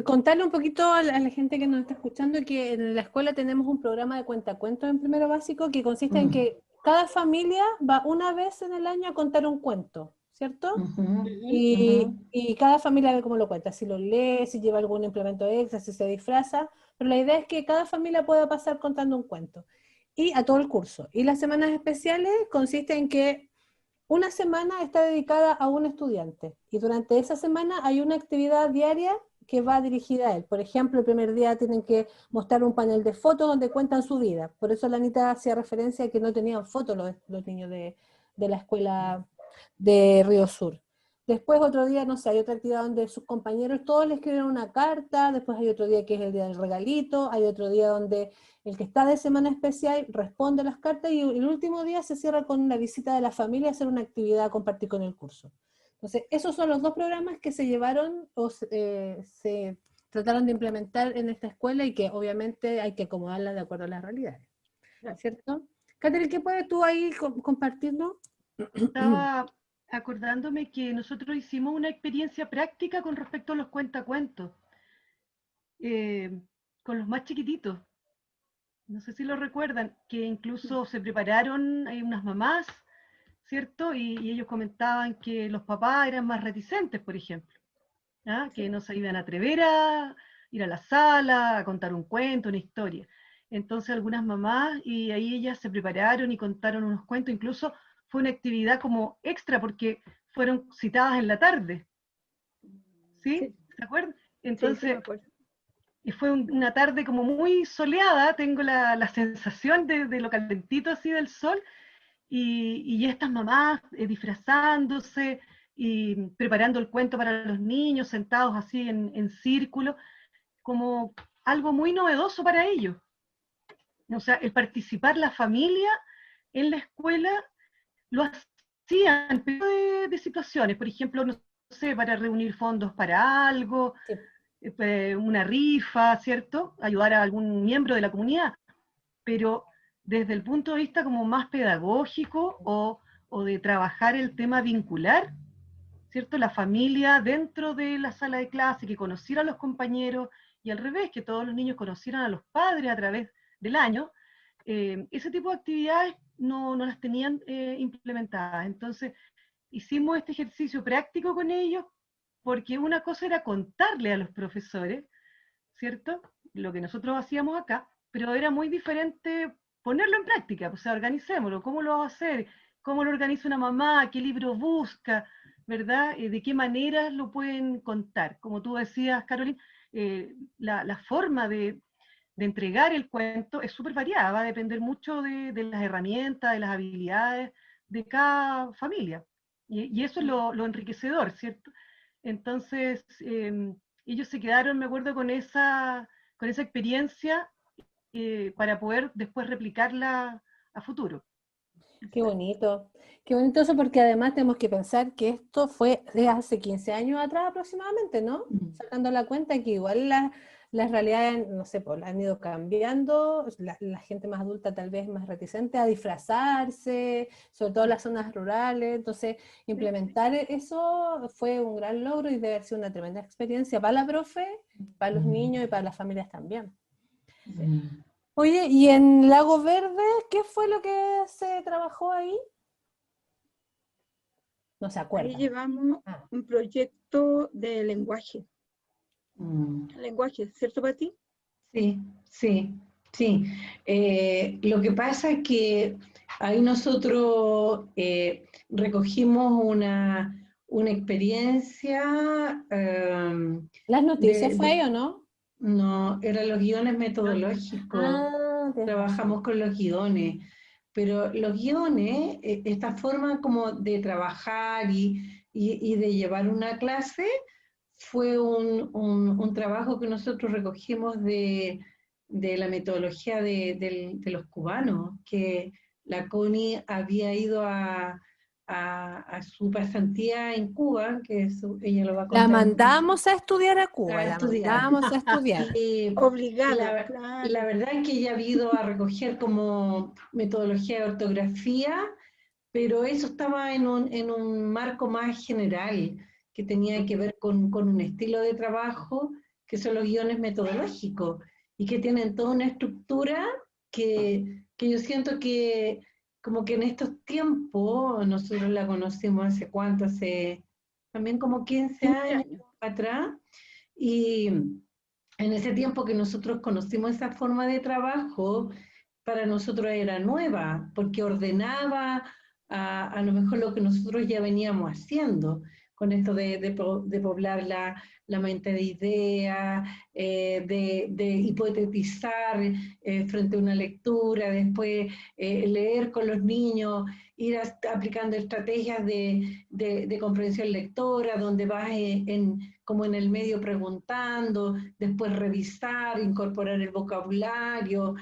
Contarle un poquito a la gente que nos está escuchando que en la escuela tenemos un programa de cuentacuentos en primero básico que consiste en que cada familia va una vez en el año a contar un cuento, ¿cierto? Ujú. Y cada familia ve cómo lo cuenta, si lo lee, si lleva algún implemento extra, si se disfraza, pero la idea es que cada familia pueda pasar contando un cuento y a todo el curso. Y las semanas especiales consisten en que una semana está dedicada a un estudiante y durante esa semana hay una actividad diaria que va dirigida a él. Por ejemplo, el primer día tienen que mostrar un panel de fotos donde cuentan su vida. Por eso la Anita hacía referencia a que no tenían fotos los niños de la escuela de Río Sur. Después otro día, no sé, hay otra actividad donde sus compañeros todos le escriben una carta, después hay otro día que es el día del regalito, hay otro día donde el que está de semana especial responde las cartas y el último día se cierra con una visita de la familia a hacer una actividad a compartir con el curso. Entonces, esos son los dos programas que se llevaron o se trataron de implementar en esta escuela y que obviamente hay que acomodarla de acuerdo a las realidades, ¿cierto? Catherine, ¿qué puedes tú ahí compartirnos? Estaba acordándome que nosotros hicimos una experiencia práctica con respecto a los cuentacuentos, eh, con los más chiquititos. No sé si lo recuerdan, que incluso se prepararon unas mamás, ¿cierto? Y ellos comentaban que los papás eran más reticentes, por ejemplo, ¿ah? Que no se iban a atrever a ir a la sala, a contar un cuento, una historia. Entonces algunas mamás, y ahí ellas se prepararon y contaron unos cuentos, incluso fue una actividad como extra porque fueron citadas en la tarde, ¿sí? Sí, ¿Se acuerdan? sí, me Entonces, acuerdo. y fue una tarde como muy soleada, tengo la sensación de lo calentito así del sol, y estas mamás disfrazándose y preparando el cuento para los niños, sentados así en círculo, como algo muy novedoso para ellos. O sea, el participar la familia en la escuela lo hacían de situaciones, por ejemplo, no sé, para reunir fondos para algo, Sí. una rifa, ¿cierto? Ayudar a algún miembro de la comunidad, pero desde el punto de vista como más pedagógico o de trabajar el tema vincular, ¿cierto? La familia dentro de la sala de clase, que conociera a los compañeros y al revés, que todos los niños conocieran a los padres a través del año, ese tipo de actividades no las tenían implementadas. Entonces, hicimos este ejercicio práctico con ellos, porque una cosa era contarle a los profesores, ¿cierto? Lo que nosotros hacíamos acá, pero era muy diferente ponerlo en práctica, o sea, organicémoslo, ¿cómo lo va a hacer? ¿Cómo lo organiza una mamá? ¿Qué libro busca? ¿Verdad? ¿De qué maneras lo pueden contar? Como tú decías, Carolina, la forma de entregar el cuento es súper variada, va a depender mucho de las herramientas, de las habilidades de cada familia. Y eso es lo enriquecedor, ¿cierto? Entonces, ellos se quedaron, me acuerdo, con esa experiencia para poder después replicarla a futuro. Qué bonito. Qué bonito eso, porque además tenemos que pensar que esto fue de hace 15 años atrás aproximadamente, ¿no? Sacando la cuenta que igual las realidades, no sé, pues han ido cambiando, la gente más adulta tal vez más reticente a disfrazarse, sobre todo en las zonas rurales, entonces implementar eso fue un gran logro y debe haber sido una tremenda experiencia para la profe, para los niños y para las familias también. Oye, ¿y en Lago Verde qué fue lo que se trabajó ahí? No se Ahí acuerda. llevamos un proyecto de lenguaje. Lenguaje, ¿cierto, Pati? Sí, sí, sí. Lo que pasa es que ahí nosotros recogimos una experiencia ¿Las noticias fue ahí de, o no? no, eran los guiones metodológicos. Trabajamos con los guiones, pero los guiones, esta forma como de trabajar y de llevar una clase, fue un trabajo que nosotros recogimos de la metodología de los cubanos, que la Connie había ido a su pasantía en Cuba, que ella lo va a La contar. mandamos a estudiar a Cuba, A la estudiar. mandamos a estudiar. Y Obligada, la verdad es que ella ha ido a recoger como metodología de ortografía, pero eso estaba en un marco más general, que tenía que ver con un estilo de trabajo, que son los guiones metodológicos, y que tienen toda una estructura que yo siento que como que en estos tiempos, nosotros la conocimos hace cuánto, hace también como 15 años atrás, y en ese tiempo que nosotros conocimos esa forma de trabajo, para nosotros era nueva, porque ordenaba a lo mejor lo que nosotros ya veníamos haciendo, con esto de poblar la mente de ideas, de hipotetizar frente a una lectura, después leer con los niños, ir aplicando estrategias de comprensión lectora, donde vas como en el medio preguntando, después revisar, incorporar el vocabulario,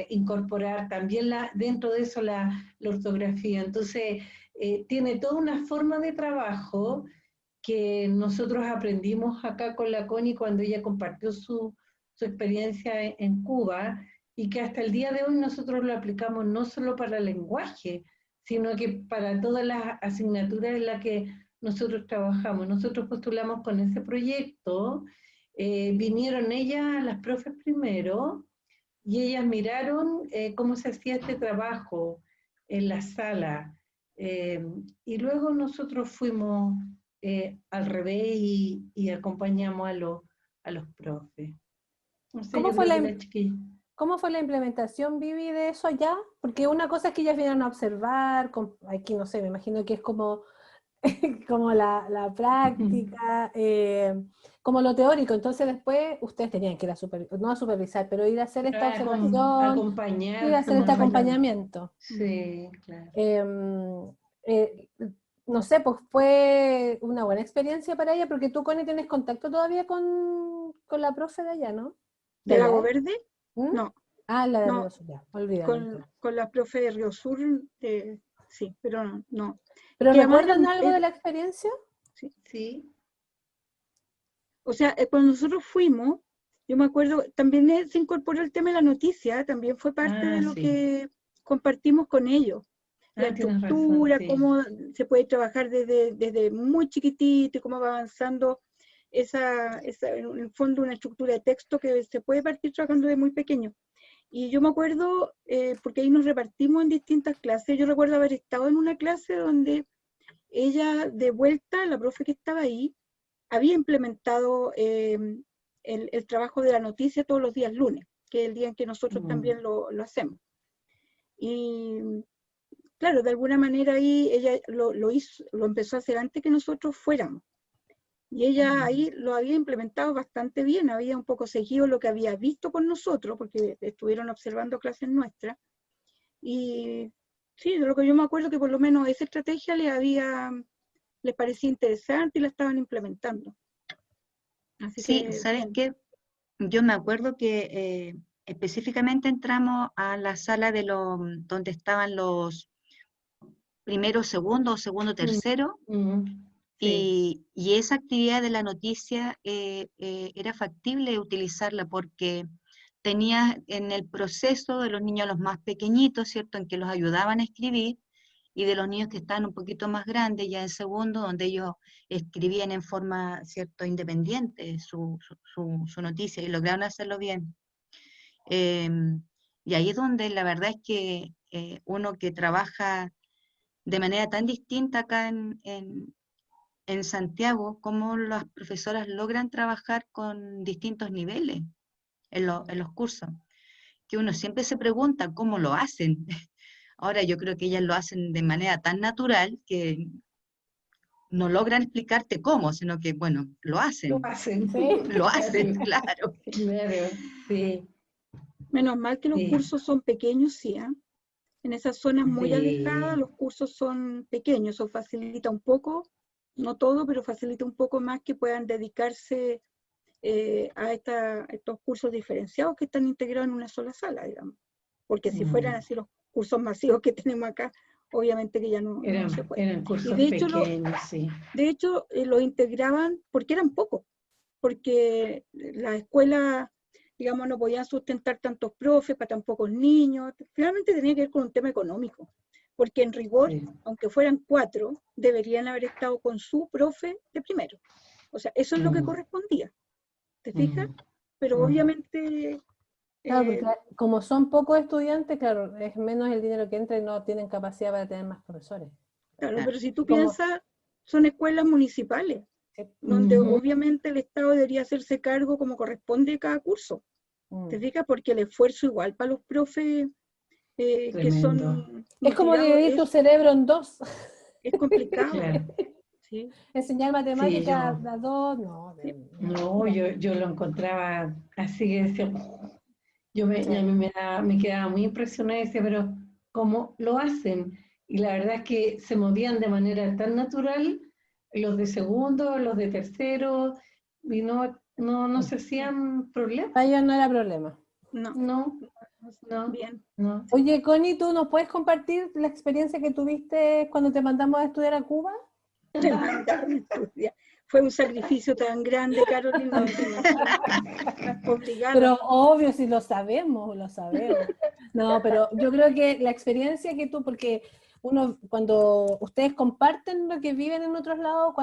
incorporar también dentro de eso la ortografía. Entonces, tiene toda una forma de trabajo que nosotros aprendimos acá con la Connie cuando ella compartió su experiencia en Cuba, y que hasta el día de hoy nosotros lo aplicamos no solo para el lenguaje, sino que para todas las asignaturas en las que nosotros trabajamos. Nosotros postulamos con ese proyecto, vinieron ellas, las profes primero, y ellas miraron cómo se hacía este trabajo en la sala. Y luego nosotros fuimos al revés y acompañamos a los profes. No sé, ¿Cómo yo fue creo la, que la chiquilla. ¿Cómo fue la implementación, Vivi, de eso allá? Porque una cosa es que ellas vinieron a observar, aquí no sé, me imagino que es como, como la práctica, como lo teórico, entonces después ustedes tenían que ir no a supervisar, pero ir a hacer esta observación, ir a Acompañar, hacer como este acompañar. acompañamiento. Sí, claro. No sé, pues fue una buena experiencia para ella, porque tú, Connie, tienes contacto todavía con la profe de allá, ¿no? ¿De ¿De allá? Lago Verde? ¿Mm? No, Ah, la de no, Río Sur, ya, olvídalo. con la profe de Río Sur, sí, pero no. ¿Pero Que además recuerdan algo de la experiencia? sí. Sí. O sea, cuando nosotros fuimos, yo me acuerdo, también se incorporó el tema de la noticia, también fue parte de lo Sí. que compartimos con ellos. La Tienes estructura, razón, sí. cómo se puede trabajar desde muy chiquitito y cómo va avanzando esa, en el fondo, una estructura de texto que se puede partir trabajando desde muy pequeño. Y yo me acuerdo, porque ahí nos repartimos en distintas clases, yo recuerdo haber estado en una clase donde ella, de vuelta, la profe que estaba ahí, había implementado el trabajo de la noticia todos los días lunes, que es el día en que nosotros también lo hacemos. Y claro, de alguna manera ahí ella lo empezó a hacer antes que nosotros fuéramos. Y ella ahí lo había implementado bastante bien, había un poco seguido lo que había visto con nosotros, porque estuvieron observando clases nuestras. Y sí, de lo que yo me acuerdo que por lo menos esa estrategia les parecía interesante y la estaban implementando. Así Sí, que, ¿sabes bien. qué? Yo me acuerdo que específicamente entramos a la sala donde estaban los primero, segundo, tercero, Sí. y esa actividad de la noticia era factible utilizarla porque tenía en el proceso de los niños los más pequeñitos, ¿cierto?, en que los ayudaban a escribir, y de los niños que estaban un poquito más grandes, ya en segundo, donde ellos escribían en forma, ¿cierto?, independiente su noticia, y lograron hacerlo bien. Y ahí es donde la verdad es que uno que trabaja de manera tan distinta acá en Santiago, cómo las profesoras logran trabajar con distintos niveles en los cursos, que uno siempre se pregunta cómo lo hacen. Ahora yo creo que ellas lo hacen de manera tan natural que no logran explicarte cómo, sino que, bueno, lo Lo hacen. hacen. Sí. Lo hacen, claro. Claro, sí. Menos mal que los Sí. cursos son pequeños, sí, ¿ah? En esas zonas muy Sí. alejadas los cursos son pequeños, eso facilita un poco, no todo, pero facilita un poco más que puedan dedicarse a estos cursos diferenciados que están integrados en una sola sala, digamos. Porque si fueran así los cursos masivos que tenemos acá, obviamente que ya no se puede. Eran Y cursos de hecho, pequeños, sí. lo integraban porque eran pocos, porque las escuelas, digamos, no podían sustentar tantos profes para tan pocos niños. Finalmente tenía que ver con un tema económico, porque en rigor, Sí. aunque fueran 4, deberían haber estado con su profe de primero. O sea, eso es lo que correspondía. ¿Te fijas? Pero obviamente, Claro, porque como son pocos estudiantes, claro, es menos el dinero que entra y no tienen capacidad para tener más profesores. claro, Claro. pero si tú Como, piensas, son escuelas municipales, donde obviamente el Estado debería hacerse cargo como corresponde a cada curso. ¿Te fijas? Porque el esfuerzo igual para los profes que Tremendo. son es como motivados dividir tu cerebro en dos. es complicado. Claro. ¿Sí? Enseñar Sí, matemáticas a dos, no. Sí. no, yo lo encontraba así que decía, Sí. a mí me quedaba muy impresionada y decía, pero ¿cómo lo hacen? Y la verdad es que se movían de manera tan natural, los de segundo, los de tercero, y no se hacían problemas. Para ellos no era problema. No, No, no, bien. no. Oye, Connie, ¿tú nos puedes compartir la experiencia que tuviste cuando te mandamos a estudiar a Cuba? Me mandaron a estudiar. Fue un sacrificio tan grande, Carolina, no te imaginas. Obligada. Pero obvio, si lo sabemos, lo sabemos. No, pero yo creo que la experiencia que tú, porque cuando ustedes comparten lo que viven en otros lados,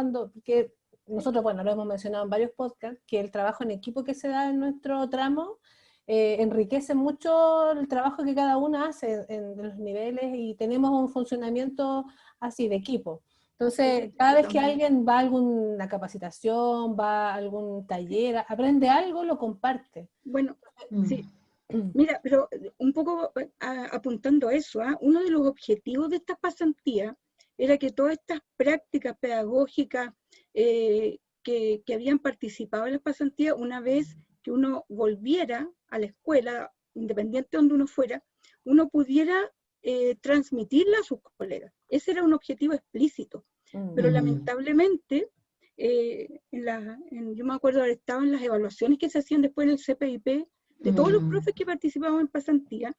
que nosotros, bueno, lo hemos mencionado en varios podcasts, que el trabajo en equipo que se da en nuestro tramo enriquece mucho el trabajo que cada uno hace en los niveles y tenemos un funcionamiento así de equipo. Entonces, cada vez que alguien va a alguna capacitación, va a algún taller, aprende algo, lo comparte. Bueno, sí. Mira, pero un poco apuntando a eso, uno de los objetivos de estas pasantías era que todas estas prácticas pedagógicas que habían participado en las pasantías, una vez que uno volviera a la escuela, independiente de donde uno fuera, uno pudiera transmitirla a sus colegas. Ese era un objetivo explícito. Pero lamentablemente, yo me acuerdo haber estado en las evaluaciones que se hacían después en el CPIP, de todos los profes que participaban en pasantía,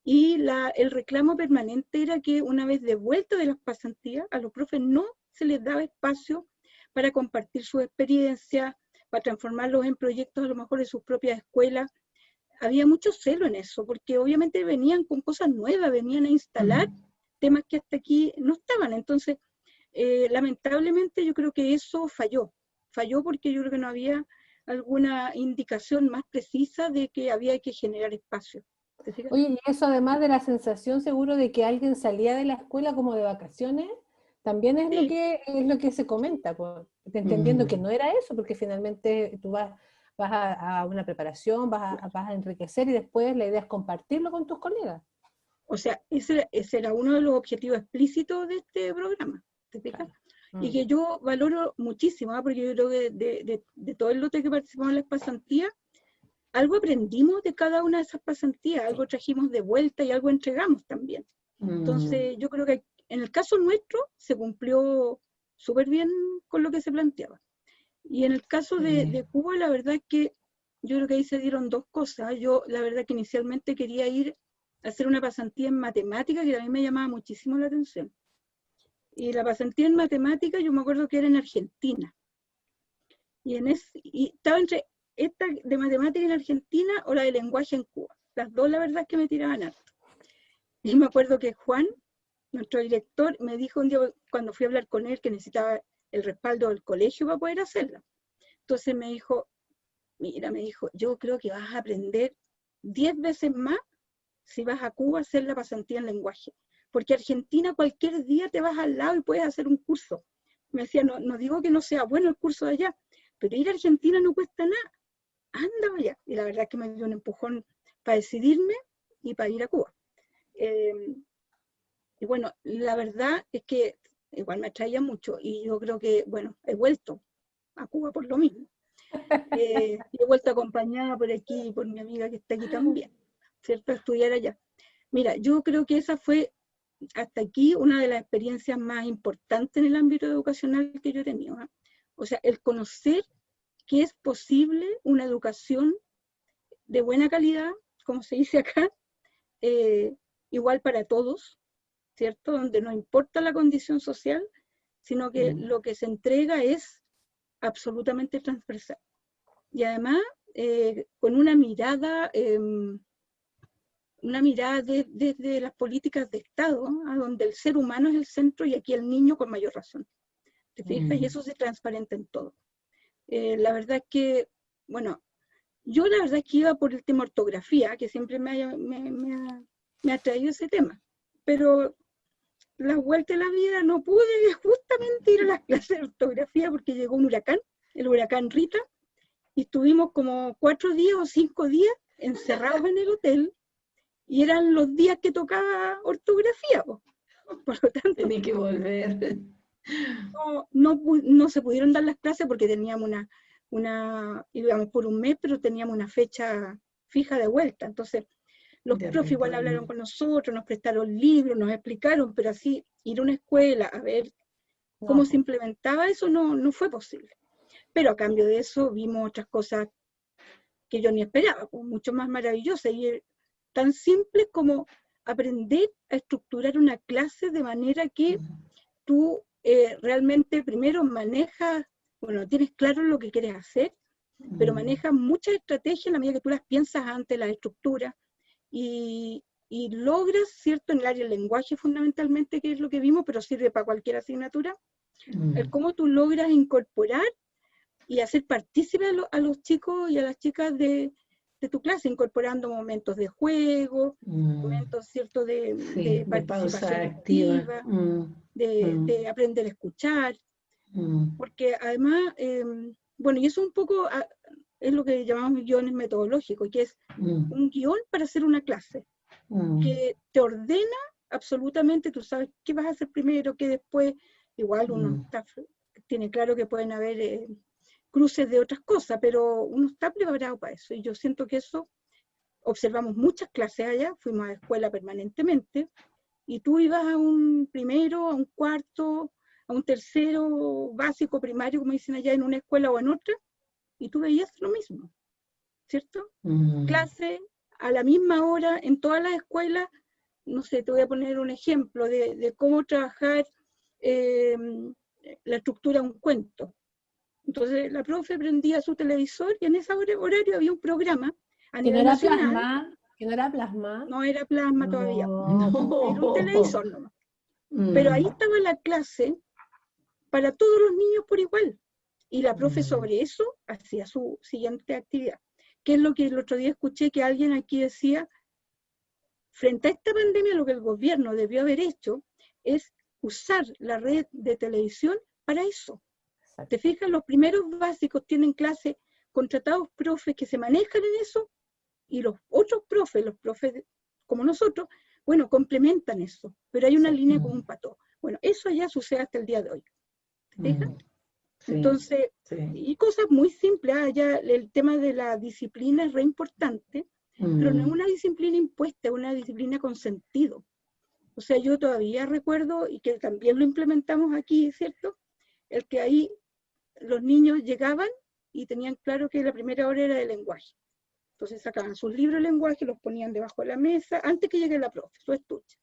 y el reclamo permanente era que una vez de vuelta de las pasantías, a los profes no se les daba espacio para compartir su experiencia, para transformarlos en proyectos a lo mejor de sus propias escuelas. Había mucho celo en eso, porque obviamente venían con cosas nuevas, venían a instalar temas que hasta aquí no estaban. Entonces, lamentablemente yo creo que eso falló porque yo creo que no había alguna indicación más precisa de que había que generar espacio. Oye, y eso además de la sensación seguro de que alguien salía de la escuela como de vacaciones, también es lo que se comenta, entendiendo que no era eso, porque finalmente tú vas a una preparación, vas a enriquecer y después la idea es compartirlo con tus colegas. O sea, ese era uno de los objetivos explícitos de este programa, ¿te fijas? Claro. Y que yo valoro muchísimo, porque yo creo que de todo el lote que participamos en las pasantías, algo aprendimos de cada una de esas pasantías, algo trajimos de vuelta y algo entregamos también. Entonces, yo creo que en el caso nuestro se cumplió súper bien con lo que se planteaba. Y en el caso de Cuba, la verdad es que yo creo que ahí se dieron dos cosas. Yo, la verdad que inicialmente quería ir a hacer una pasantía en matemática, que a mí me llamaba muchísimo la atención. Y la pasantía en matemática, yo me acuerdo que era en Argentina. Y estaba entre esta de matemática en Argentina o la de lenguaje en Cuba. Las dos, la verdad, es que me tiraban harto. Y me acuerdo que Juan, nuestro director, me dijo un día cuando fui a hablar con él que necesitaba el respaldo del colegio para poder hacerla. Entonces me dijo, mira, me dijo, yo creo que vas a aprender 10 veces más si vas a Cuba a hacer la pasantía en lenguaje. Porque Argentina cualquier día te vas al lado y puedes hacer un curso. Me decía, no digo que no sea bueno el curso de allá, pero ir a Argentina no cuesta nada. Anda allá. Y la verdad es que me dio un empujón para decidirme y para ir a Cuba. Y bueno, la verdad es que igual me atraía mucho y yo creo que, bueno, he vuelto a Cuba por lo mismo. Y he vuelto acompañada por aquí, por mi amiga que está aquí también, ¿cierto? A estudiar allá. Mira, yo creo que esa fue hasta aquí una de las experiencias más importantes en el ámbito educacional que yo he tenido, ¿eh? O sea, el conocer que es posible una educación de buena calidad, como se dice acá, igual para todos, ¿cierto? Donde no importa la condición social, sino que lo que se entrega es absolutamente transversal. Y además, con una mirada desde las políticas de Estado, ¿no? A donde el ser humano es el centro y aquí el niño con mayor razón. ¿Te fijas? Y eso se transparenta en todo. La verdad es que, bueno, yo la verdad es que iba por el tema ortografía, que siempre me ha traído ese tema, pero la vuelta de la vida no pude justamente ir a las clases de ortografía porque llegó un huracán, el huracán Rita, y estuvimos como 4 días o 5 días encerrados en el hotel, y eran los días que tocaba ortografía, po. Por lo tanto, Tenía que volver. No se pudieron dar las clases porque teníamos íbamos por un mes, pero teníamos una fecha fija de vuelta. Entonces, los profes igual hablaron con nosotros, nos prestaron libros, nos explicaron, pero así ir a una escuela a ver cómo se implementaba eso no fue posible. Pero a cambio de eso vimos otras cosas que yo ni esperaba, pues, mucho más maravillosas, y tan simples como aprender a estructurar una clase de manera que tú realmente primero manejas, bueno, tienes claro lo que quieres hacer, pero manejas muchas estrategias en la medida que tú las piensas antes, las estructuras, y logras, ¿cierto? En el área del lenguaje fundamentalmente, que es lo que vimos, pero sirve para cualquier asignatura, el cómo tú logras incorporar y hacer partícipe a los chicos y a las chicas de tu clase, incorporando momentos de juego, momentos, ¿cierto? De participación activa, de aprender a escuchar, porque además, bueno, y eso un poco es lo que llamamos guiones metodológicos, que es un guión para hacer una clase, que te ordena absolutamente, tú sabes qué vas a hacer primero, qué después, igual uno tiene claro que pueden haber cruces de otras cosas, pero uno está preparado para eso, y yo siento que eso, observamos muchas clases allá, fuimos a escuela permanentemente, y tú ibas a un primero, a un cuarto, a un tercero básico, primario, como dicen allá, en una escuela o en otra, y tú veías lo mismo, ¿cierto? Clase a la misma hora en todas las escuelas. No sé, te voy a poner un ejemplo de cómo trabajar la estructura de un cuento. Entonces la profe prendía su televisor y en ese horario había un programa a nivel nacional. Que no era plasma. No era plasma todavía. No. Era un televisor nomás. Pero ahí estaba la clase para todos los niños por igual. Y la profe sobre eso hacía su siguiente actividad. Que es lo que el otro día escuché que alguien aquí decía, frente a esta pandemia lo que el gobierno debió haber hecho es usar la red de televisión para eso. ¿Te fijas? Los primeros básicos tienen clase, contratados profes que se manejan en eso, y los otros profes, los profes como nosotros, bueno, complementan eso, pero hay una línea común para todo. Bueno, eso ya sucede hasta el día de hoy. ¿Te fijas? Sí, entonces, y cosas muy simples, ya el tema de la disciplina es re importante, pero no es una disciplina impuesta, es una disciplina con sentido. O sea, yo todavía recuerdo, y que también lo implementamos aquí, ¿cierto? El que ahí los niños llegaban y tenían claro que la primera hora era de lenguaje. Entonces sacaban sus libros de lenguaje, los ponían debajo de la mesa, antes que llegue la profe, su estuche.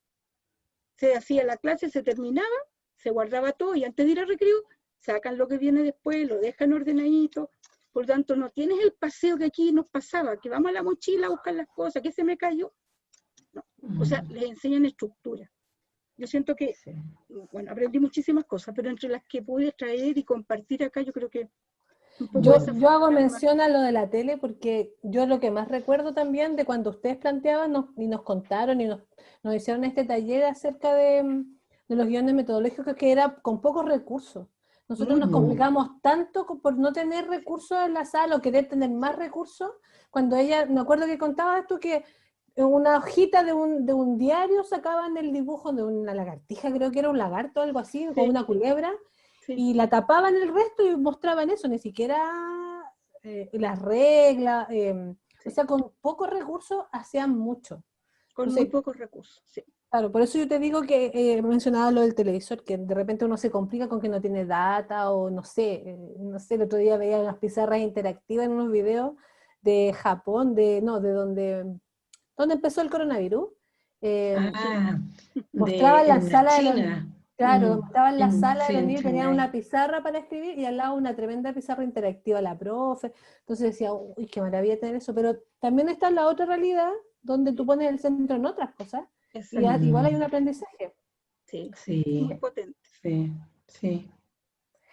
Se hacía la clase, se terminaba, se guardaba todo, y antes de ir al recreo, sacan lo que viene después, lo dejan ordenadito. Por tanto, no tienes el paseo que aquí nos pasaba, que vamos a la mochila a buscar las cosas, que se me cayó. No. O sea, les enseñan estructura. Yo siento que, bueno, aprendí muchísimas cosas, pero entre las que pude traer y compartir acá, yo creo que un poco Yo, esa yo hago fue la mención a lo de la tele porque yo lo que más recuerdo también de cuando ustedes planteaban y nos contaron y nos hicieron este taller acerca de los guiones metodológicos, que era con pocos recursos. Nosotros nos complicamos tanto por no tener recursos en la sala o querer tener más recursos. Cuando ella, me acuerdo que contabas tú que en una hojita de un diario sacaban el dibujo de una lagartija, creo que era un lagarto o algo así, Sí. con una culebra, Sí. y la tapaban el resto y mostraban eso, ni siquiera las reglas, o sea, con pocos recursos hacían mucho. Con Entonces, muy pocos recursos, sí. claro, por eso yo te digo que mencionaba lo del televisor, que de repente uno se complica con que no tiene data o no sé, el otro día veía unas pizarras interactivas en unos videos de Japón, de donde empezó el coronavirus. Mostraban la En sala de los, China. claro, mostraban la sala de Sí, los en niños, tenían Shanghái. una pizarra para escribir y al lado una tremenda pizarra interactiva, la profe. Entonces decía, uy, qué maravilla tener eso, pero también está la otra realidad donde tú pones el centro en otras cosas y igual hay un aprendizaje. Sí, Sí, muy potente. sí, sí.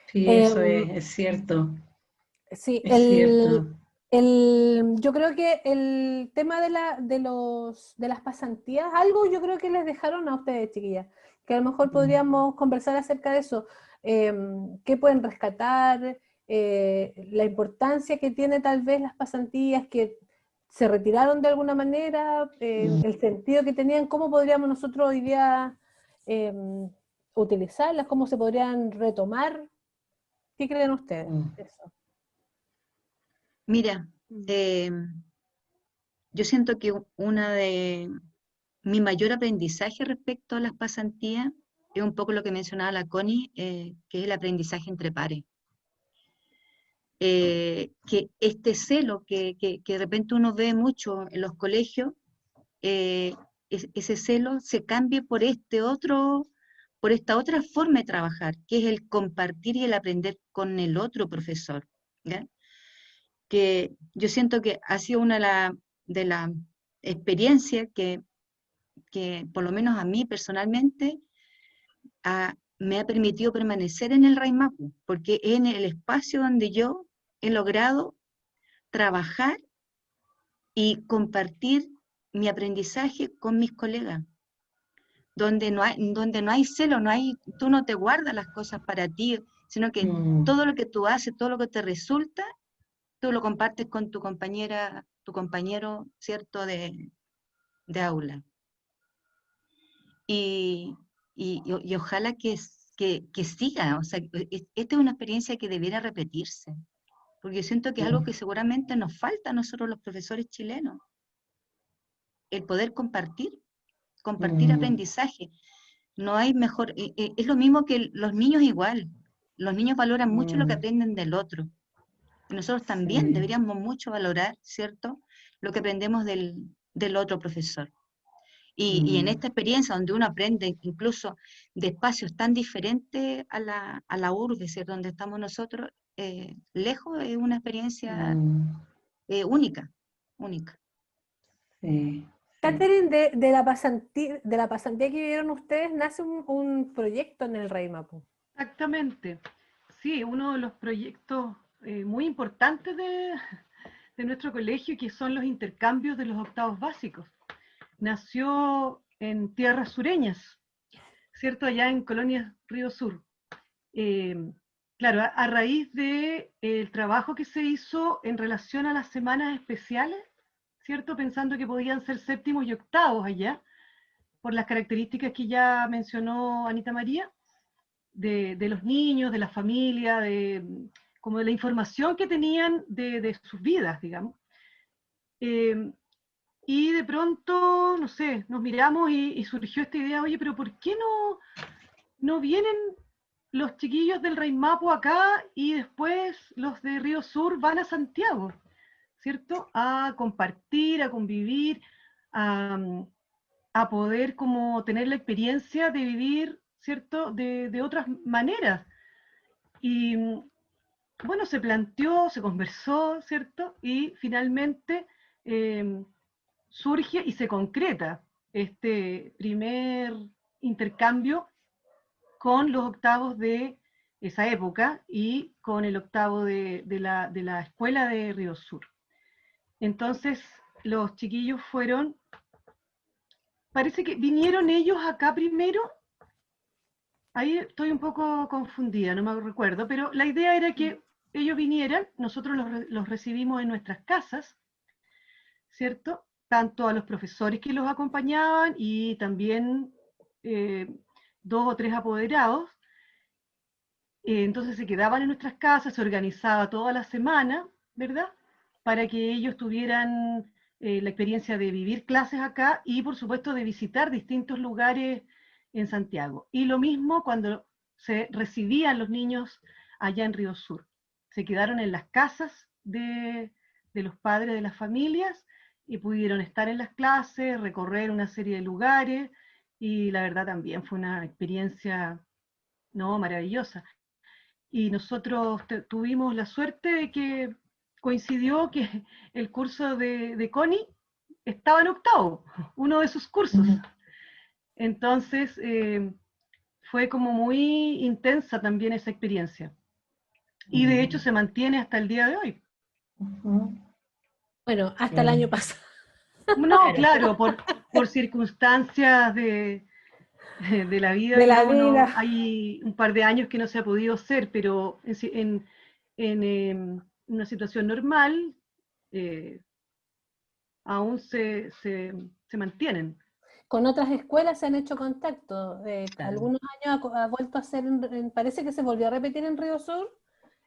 Sí, eso Eh, es cierto, sí, es cierto. yo creo que el tema de las pasantías, algo yo creo que les dejaron a ustedes, chiquillas, que a lo mejor podríamos conversar acerca de eso. ¿Qué pueden rescatar? La importancia que tiene tal vez las pasantías, que se retiraron de alguna manera, el sentido que tenían, cómo podríamos nosotros hoy día eh, utilizarlas, cómo se podrían retomar. ¿Qué creen ustedes de eso? Mira, yo siento que una de mi mayor aprendizaje respecto a las pasantías es un poco lo que mencionaba la Connie, que es el aprendizaje entre pares. Que este celo que de repente uno ve mucho en los colegios, ese celo se cambie por por esta otra forma de trabajar, que es el compartir y el aprender con el otro profesor, ¿ya? Que yo siento que ha sido una de las experiencias que por lo menos a mí personalmente me ha permitido permanecer en el Raimapu, porque es en el espacio donde yo he logrado trabajar y compartir mi aprendizaje con mis colegas, donde no hay celo, tú no te guardas las cosas para ti, sino que todo lo que tú haces, todo lo que te resulta, tú lo compartes con tu compañera, tu compañero, ¿cierto?, de aula. Y ojalá que siga, o sea, esta es una experiencia que debiera repetirse, porque siento que es algo que seguramente nos falta a nosotros los profesores chilenos, el poder compartir aprendizaje. No hay mejor, es lo mismo que los niños igual, los niños valoran mucho lo que aprenden del otro, y nosotros también deberíamos mucho valorar, ¿cierto?, lo que aprendemos del otro profesor. Y en esta experiencia donde uno aprende incluso de espacios tan diferentes a la urbe, ¿cierto?, donde estamos nosotros, lejos, es una experiencia única, única. Sí, Catherine, de la pasantía que vivieron ustedes, nace un proyecto en el Raimapu. Exactamente. Sí, uno de los proyectos muy importantes de nuestro colegio, que son los intercambios de los octavos básicos. Nació en tierras sureñas, ¿cierto? Allá en Colonia Río Sur. Claro, a raíz del trabajo que se hizo en relación a las semanas especiales, ¿cierto? Pensando que podían ser séptimos y octavos allá, por las características que ya mencionó Anita María, de los niños, de la familia, como de la información que tenían de sus vidas, digamos. Y de pronto, no sé, nos miramos y surgió esta idea, oye, pero ¿por qué no vienen los chiquillos del Raimapu acá y después los de Río Sur van a Santiago, ¿cierto? A compartir, a convivir, a poder como tener la experiencia de vivir, ¿cierto? De otras maneras. Y bueno, se planteó, se conversó, ¿cierto? Y finalmente surge y se concreta este primer intercambio con los octavos de esa época y con el octavo de la escuela de Río Sur. Entonces, los chiquillos fueron, parece que vinieron ellos acá primero, ahí estoy un poco confundida, no me recuerdo, pero la idea era que ellos vinieran, nosotros los recibimos en nuestras casas, ¿cierto? Tanto a los profesores que los acompañaban y también 2 o 3 apoderados. Entonces se quedaban en nuestras casas, se organizaba toda la semana, ¿verdad? Para que ellos tuvieran la experiencia de vivir clases acá y por supuesto de visitar distintos lugares en Santiago. Y lo mismo cuando se recibían los niños allá en Río Sur. Se quedaron en las casas de los padres de las familias y pudieron estar en las clases, recorrer una serie de lugares, y la verdad también fue una experiencia maravillosa. Y nosotros tuvimos la suerte de que coincidió que el curso de Connie estaba en octavo, uno de sus cursos. Entonces fue como muy intensa también esa experiencia. Y de hecho se mantiene hasta el día de hoy. Bueno, hasta el año pasado. No, claro, por circunstancias de la vida, De la digamos, vida. hay un par de años que no se ha podido hacer, pero en una situación normal aún se mantienen. Con otras escuelas se han hecho contacto. Claro. Algunos años ha vuelto a hacer, parece que se volvió a repetir en Río Sur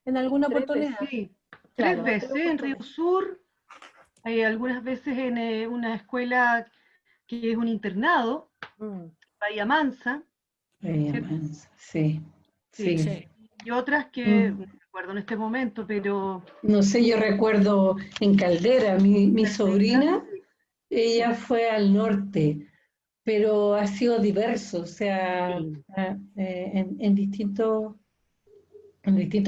en alguna 3 oportunidad. veces. Sí, Claro. 3 veces en Río Sur, algunas veces en una escuela que es un internado, Bahía Mansa, Sí, sí. Sí. y otras que no recuerdo en este momento, pero No sé, yo recuerdo en Caldera, mi sobrina, ella fue al norte, pero ha sido diverso, o sea, Sí. en distintos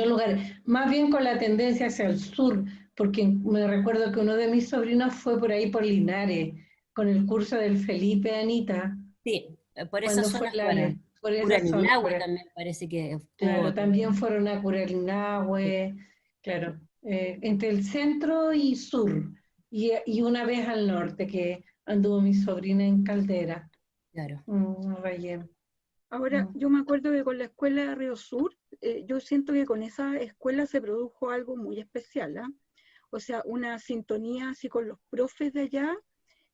lugares, más bien con la tendencia hacia el sur, porque me recuerdo que uno de mis sobrinos fue por ahí por Linares, con el curso del Felipe, Anita, Sí, por esa cuando fue zona fueron. por esa zona. Curanilahue también parece que Claro, estuvo. también fueron a Curanilahue, claro, entre el centro y sur, y una vez al norte, que anduvo mi sobrina en Caldera, Claro. Rayé. Ahora, yo me acuerdo que con la escuela de Río Sur, yo siento que con esa escuela se produjo algo muy especial, ¿ah? O sea, una sintonía así con los profes de allá,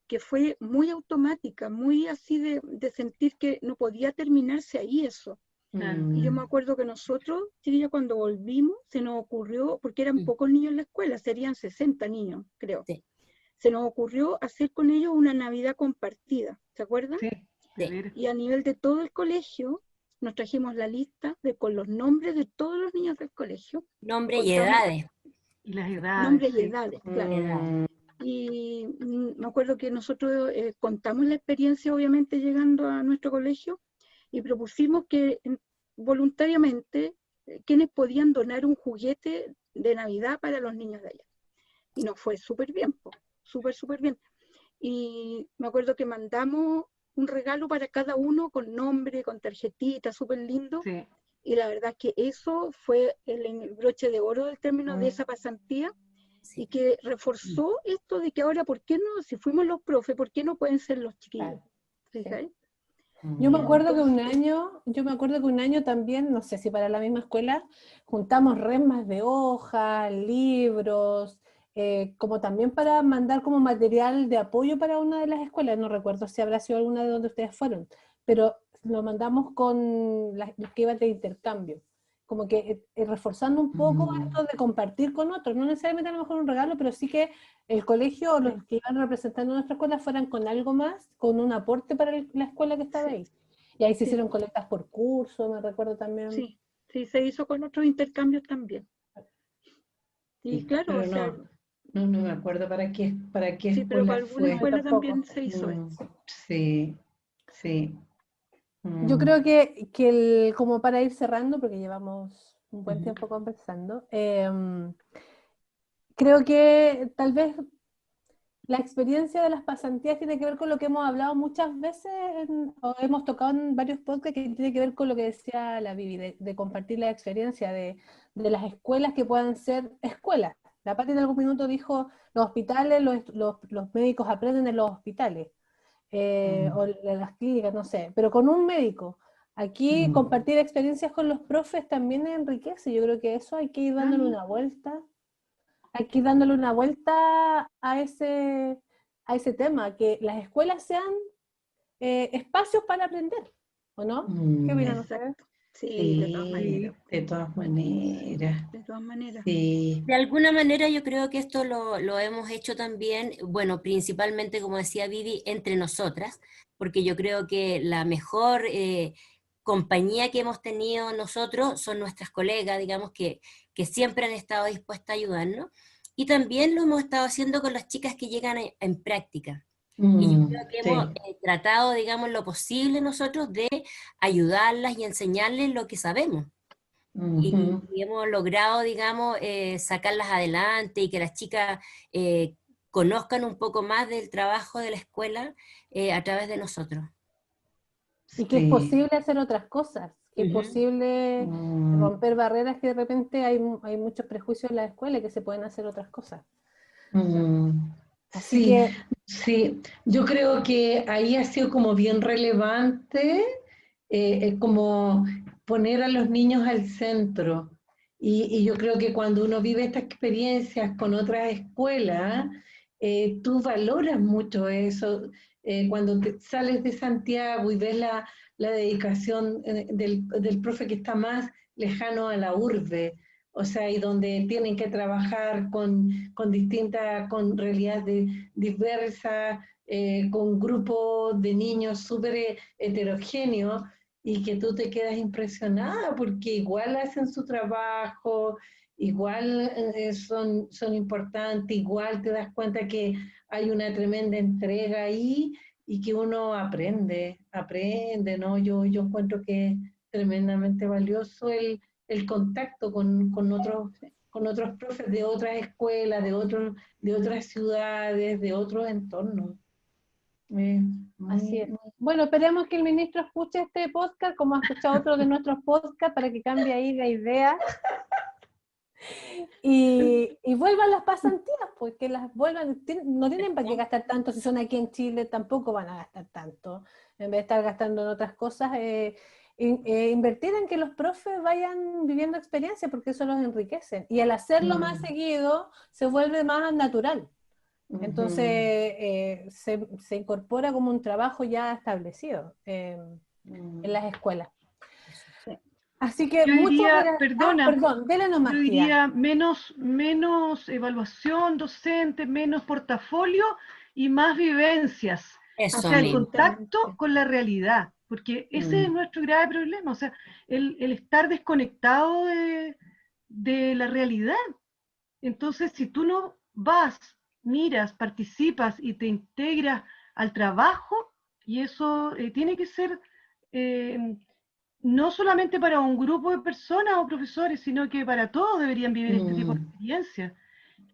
que fue muy automática, muy así de sentir que no podía terminarse ahí eso. Y yo me acuerdo que nosotros, chiquillos, cuando volvimos, se nos ocurrió, porque eran pocos niños en la escuela, serían 60 niños, creo. Sí. Se nos ocurrió hacer con ellos una Navidad compartida, ¿se acuerdan? sí, Sí. Y a nivel de todo el colegio, nos trajimos la lista con los nombres de todos los niños del colegio. Nombre y Contamos edades. y las edades. nombres y Sí. edades, claro. Edades. Y me acuerdo que nosotros contamos la experiencia, obviamente, llegando a nuestro colegio, y propusimos que voluntariamente quienes podían donar un juguete de Navidad para los niños de allá. Y nos fue súper bien, súper bien. Y me acuerdo que mandamos un regalo para cada uno con nombre, con tarjetita, súper lindo. Sí. Y la verdad que eso fue el broche de oro del término de esa pasantía, Sí. y que reforzó esto de que ahora, ¿por qué no? Si fuimos los profes, ¿por qué no pueden ser los chiquillos? ¿Fijáis? Yo me acuerdo que un año también, no sé si para la misma escuela, juntamos remas de hojas, libros, como también para mandar como material de apoyo para una de las escuelas. No recuerdo si habrá sido alguna de donde ustedes fueron, pero lo mandamos con los que iban de intercambio. Como que reforzando un poco esto de compartir con otros, no necesariamente a lo mejor un regalo, pero sí que el colegio o los que iban representando a nuestra escuela fueran con algo más, con un aporte para la escuela que estaba ahí. Y ahí se hicieron colectas por curso, me recuerdo también. Sí. Sí, se hizo con otros intercambios también. Y Sí, claro, o pero sea, no me acuerdo para qué sí, pero escuela para alguna fue. Yo escuela tampoco. también se hizo Mm, eso. sí, sí. Yo Mm, creo que como para ir cerrando, porque llevamos un buen ujú, tiempo conversando, creo que tal vez la experiencia de las pasantías tiene que ver con lo que hemos hablado muchas veces, o hemos tocado en varios podcasts, que tiene que ver con lo que decía la Vivi, de compartir la experiencia de las escuelas que puedan ser escuelas. La Pati en algún minuto dijo, los hospitales, los médicos aprenden en los hospitales, o mm, en las clínicas, no sé, pero con un médico. Aquí mm. compartir experiencias con los profes también enriquece. Yo creo que eso hay que ir dándole Ujú. una vuelta, hay que ir dándole una vuelta a ese tema, que las escuelas sean espacios para aprender, ¿o no? ¿Qué Mm, opinan ustedes? Exacto. Sí, de todas sí, maneras. de todas maneras. De todas maneras. Sí. De alguna manera yo creo que esto lo hemos hecho también, bueno, principalmente, como decía Vivi, entre nosotras, porque yo creo que la mejor compañía que hemos tenido nosotros son nuestras colegas, digamos, que siempre han estado dispuestas a ayudarnos, y también lo hemos estado haciendo con las chicas que llegan en práctica. Y yo creo que hemos Sí. tratado, digamos, lo posible nosotros de ayudarlas y enseñarles lo que sabemos Ujú, y hemos logrado, digamos, sacarlas adelante y que las chicas eh, conozcan un poco más del trabajo de la escuela a través de nosotros. Y que es sí. posible hacer otras cosas, que es Ujú. posible Mm, romper barreras, que de repente hay muchos prejuicios en la escuela y que se pueden hacer otras cosas. mm, Así sí, que sí. Yo creo que ahí ha sido como bien relevante, como poner a los niños al centro. Y yo creo que cuando uno vive estas experiencias con otras escuelas, tú valoras mucho eso. Cuando sales de Santiago y ves la dedicación del profe que está más lejano a la urbe, o sea, y donde tienen que trabajar con distintas, con realidades diversas, con grupos de niños súper heterogéneos, y que tú te quedas impresionada porque igual hacen su trabajo, igual son importantes, igual te das cuenta que hay una tremenda entrega ahí y que uno aprende, ¿no? Yo encuentro que es tremendamente valioso el contacto con otros profes de otras escuelas, de otras ciudades, de otros entornos. Eh, así muy, es. muy, Bueno, esperemos que el ministro escuche este podcast, como ha escuchado otro de nuestros podcasts, para que cambie ahí la idea y vuelvan las pasantías, pues que las vuelvan, no tienen para qué gastar tanto, si son aquí en Chile tampoco van a gastar tanto, en vez de estar gastando en otras cosas, invertir en que los profes vayan viviendo experiencias, porque eso los enriquece, y al hacerlo más mm, seguido se vuelve más natural, entonces ujú, se incorpora como un trabajo ya establecido en las mm. escuelas. Sí. Así que Yo muchas diría, gracias. Ah, perdona, perdón, dele yo nomás, tía. diría menos evaluación docente, menos portafolio y más vivencias. O Eso sea, el mismo. contacto Absolutamente. con la realidad, porque ese es Mm, nuestro grave problema, o sea, el estar desconectado de la realidad. Entonces, si tú no vas, miras, participas y te integras al trabajo, y eso tiene que ser eh, no solamente para un grupo de personas o profesores, sino que para todos deberían vivir este tipo de mm, experiencias.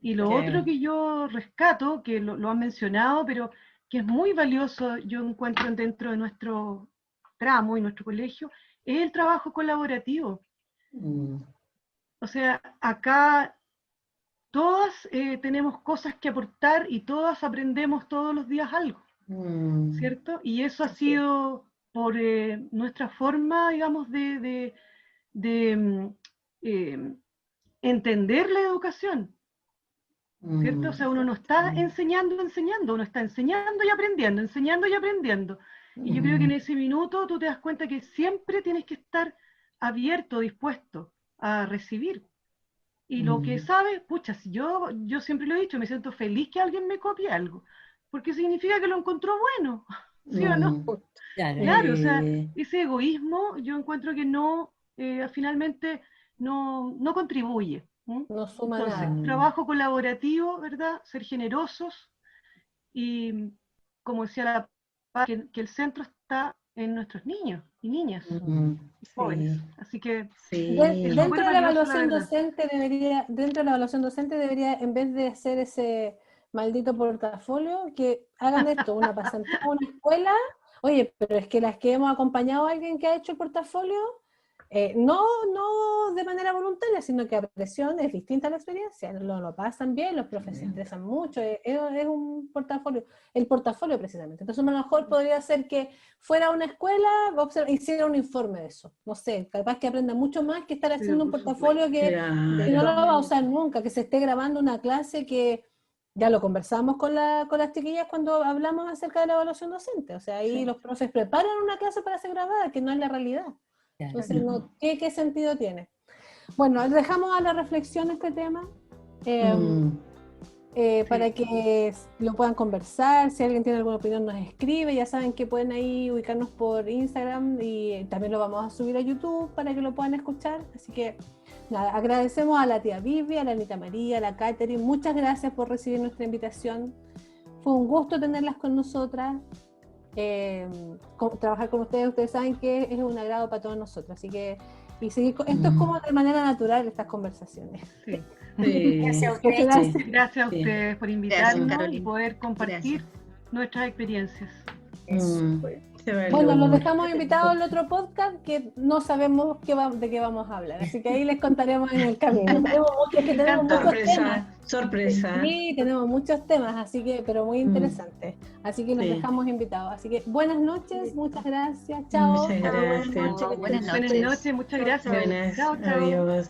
Y lo otro sí, que yo rescato, que lo han mencionado, pero que es muy valioso, yo encuentro dentro de nuestro tramo y nuestro colegio, es el trabajo colaborativo. mm, O sea, acá todas tenemos cosas que aportar y todas aprendemos todos los días algo, mm, ¿cierto? Y eso ha Así es. sido por nuestra forma, digamos, de eh, entender la educación, ¿cierto? O mm, sea, uno no está enseñando, uno está enseñando y aprendiendo, enseñando y aprendiendo. Y yo creo que en mm, ese minuto tú te das cuenta que siempre tienes que estar abierto, dispuesto a recibir. Y lo que mm, sabes, pucha, si yo siempre lo he dicho, me siento feliz que alguien me copie algo, porque significa que lo encontró bueno, ¿sí o no? mm. Justo. Claro. Claro, o sea, Eh, ese egoísmo yo encuentro que no, finalmente no contribuye. No suma Entonces, nada. trabajo colaborativo, ¿verdad? Ser generosos y, como decía la que el centro está en nuestros niños y niñas y jóvenes. Así que Sí. es súper Dentro de la valioso, la evaluación verdad. docente debería, en vez de hacer ese maldito portafolio, que hagan esto, una pasantía a una escuela. Oye, pero es que las que hemos acompañado a alguien que ha hecho el portafolio, no de manera voluntaria, sino que a presión es distinta la experiencia, lo pasan bien, los profes se interesan mucho, es un portafolio, el portafolio precisamente. Entonces a lo mejor podría ser que fuera una escuela, hiciera un informe de eso, no sé, capaz que aprenda mucho más que estar haciendo un portafolio que no lo va a usar nunca, que se esté grabando una clase que ya lo conversamos con las chiquillas cuando hablamos acerca de la evaluación docente, o sea, ahí los profes preparan una clase para ser grabada, que no es la realidad. Entonces, ¿qué sentido tiene? Bueno, dejamos a la reflexión este tema para que lo puedan conversar. Si alguien tiene alguna opinión, nos escribe. Ya saben que pueden ahí ubicarnos por Instagram y también lo vamos a subir a YouTube para que lo puedan escuchar. Así que, nada, agradecemos a la tía Vivi, a la Anita María, a la Catherine. Muchas gracias por recibir nuestra invitación. Fue un gusto tenerlas con nosotras. Trabajar con ustedes saben que es un agrado para todos nosotros, así que esto es como de manera natural estas conversaciones. Sí. Gracias a ustedes. Gracias a ustedes por invitarnos Carolina. y poder compartir nuestras experiencias. Bueno, los dejamos invitados al otro podcast que no sabemos de qué vamos a hablar, así que ahí les contaremos en el camino. Tenemos muchos temas. Sorpresa. Sí, tenemos muchos temas, así que, pero muy interesantes. Así que los dejamos invitados. Así que buenas noches, muchas gracias. Chao. Muchas gracias. Buenas noches. Buenas noches, muchas gracias. Buenas, Chao, chao. adiós.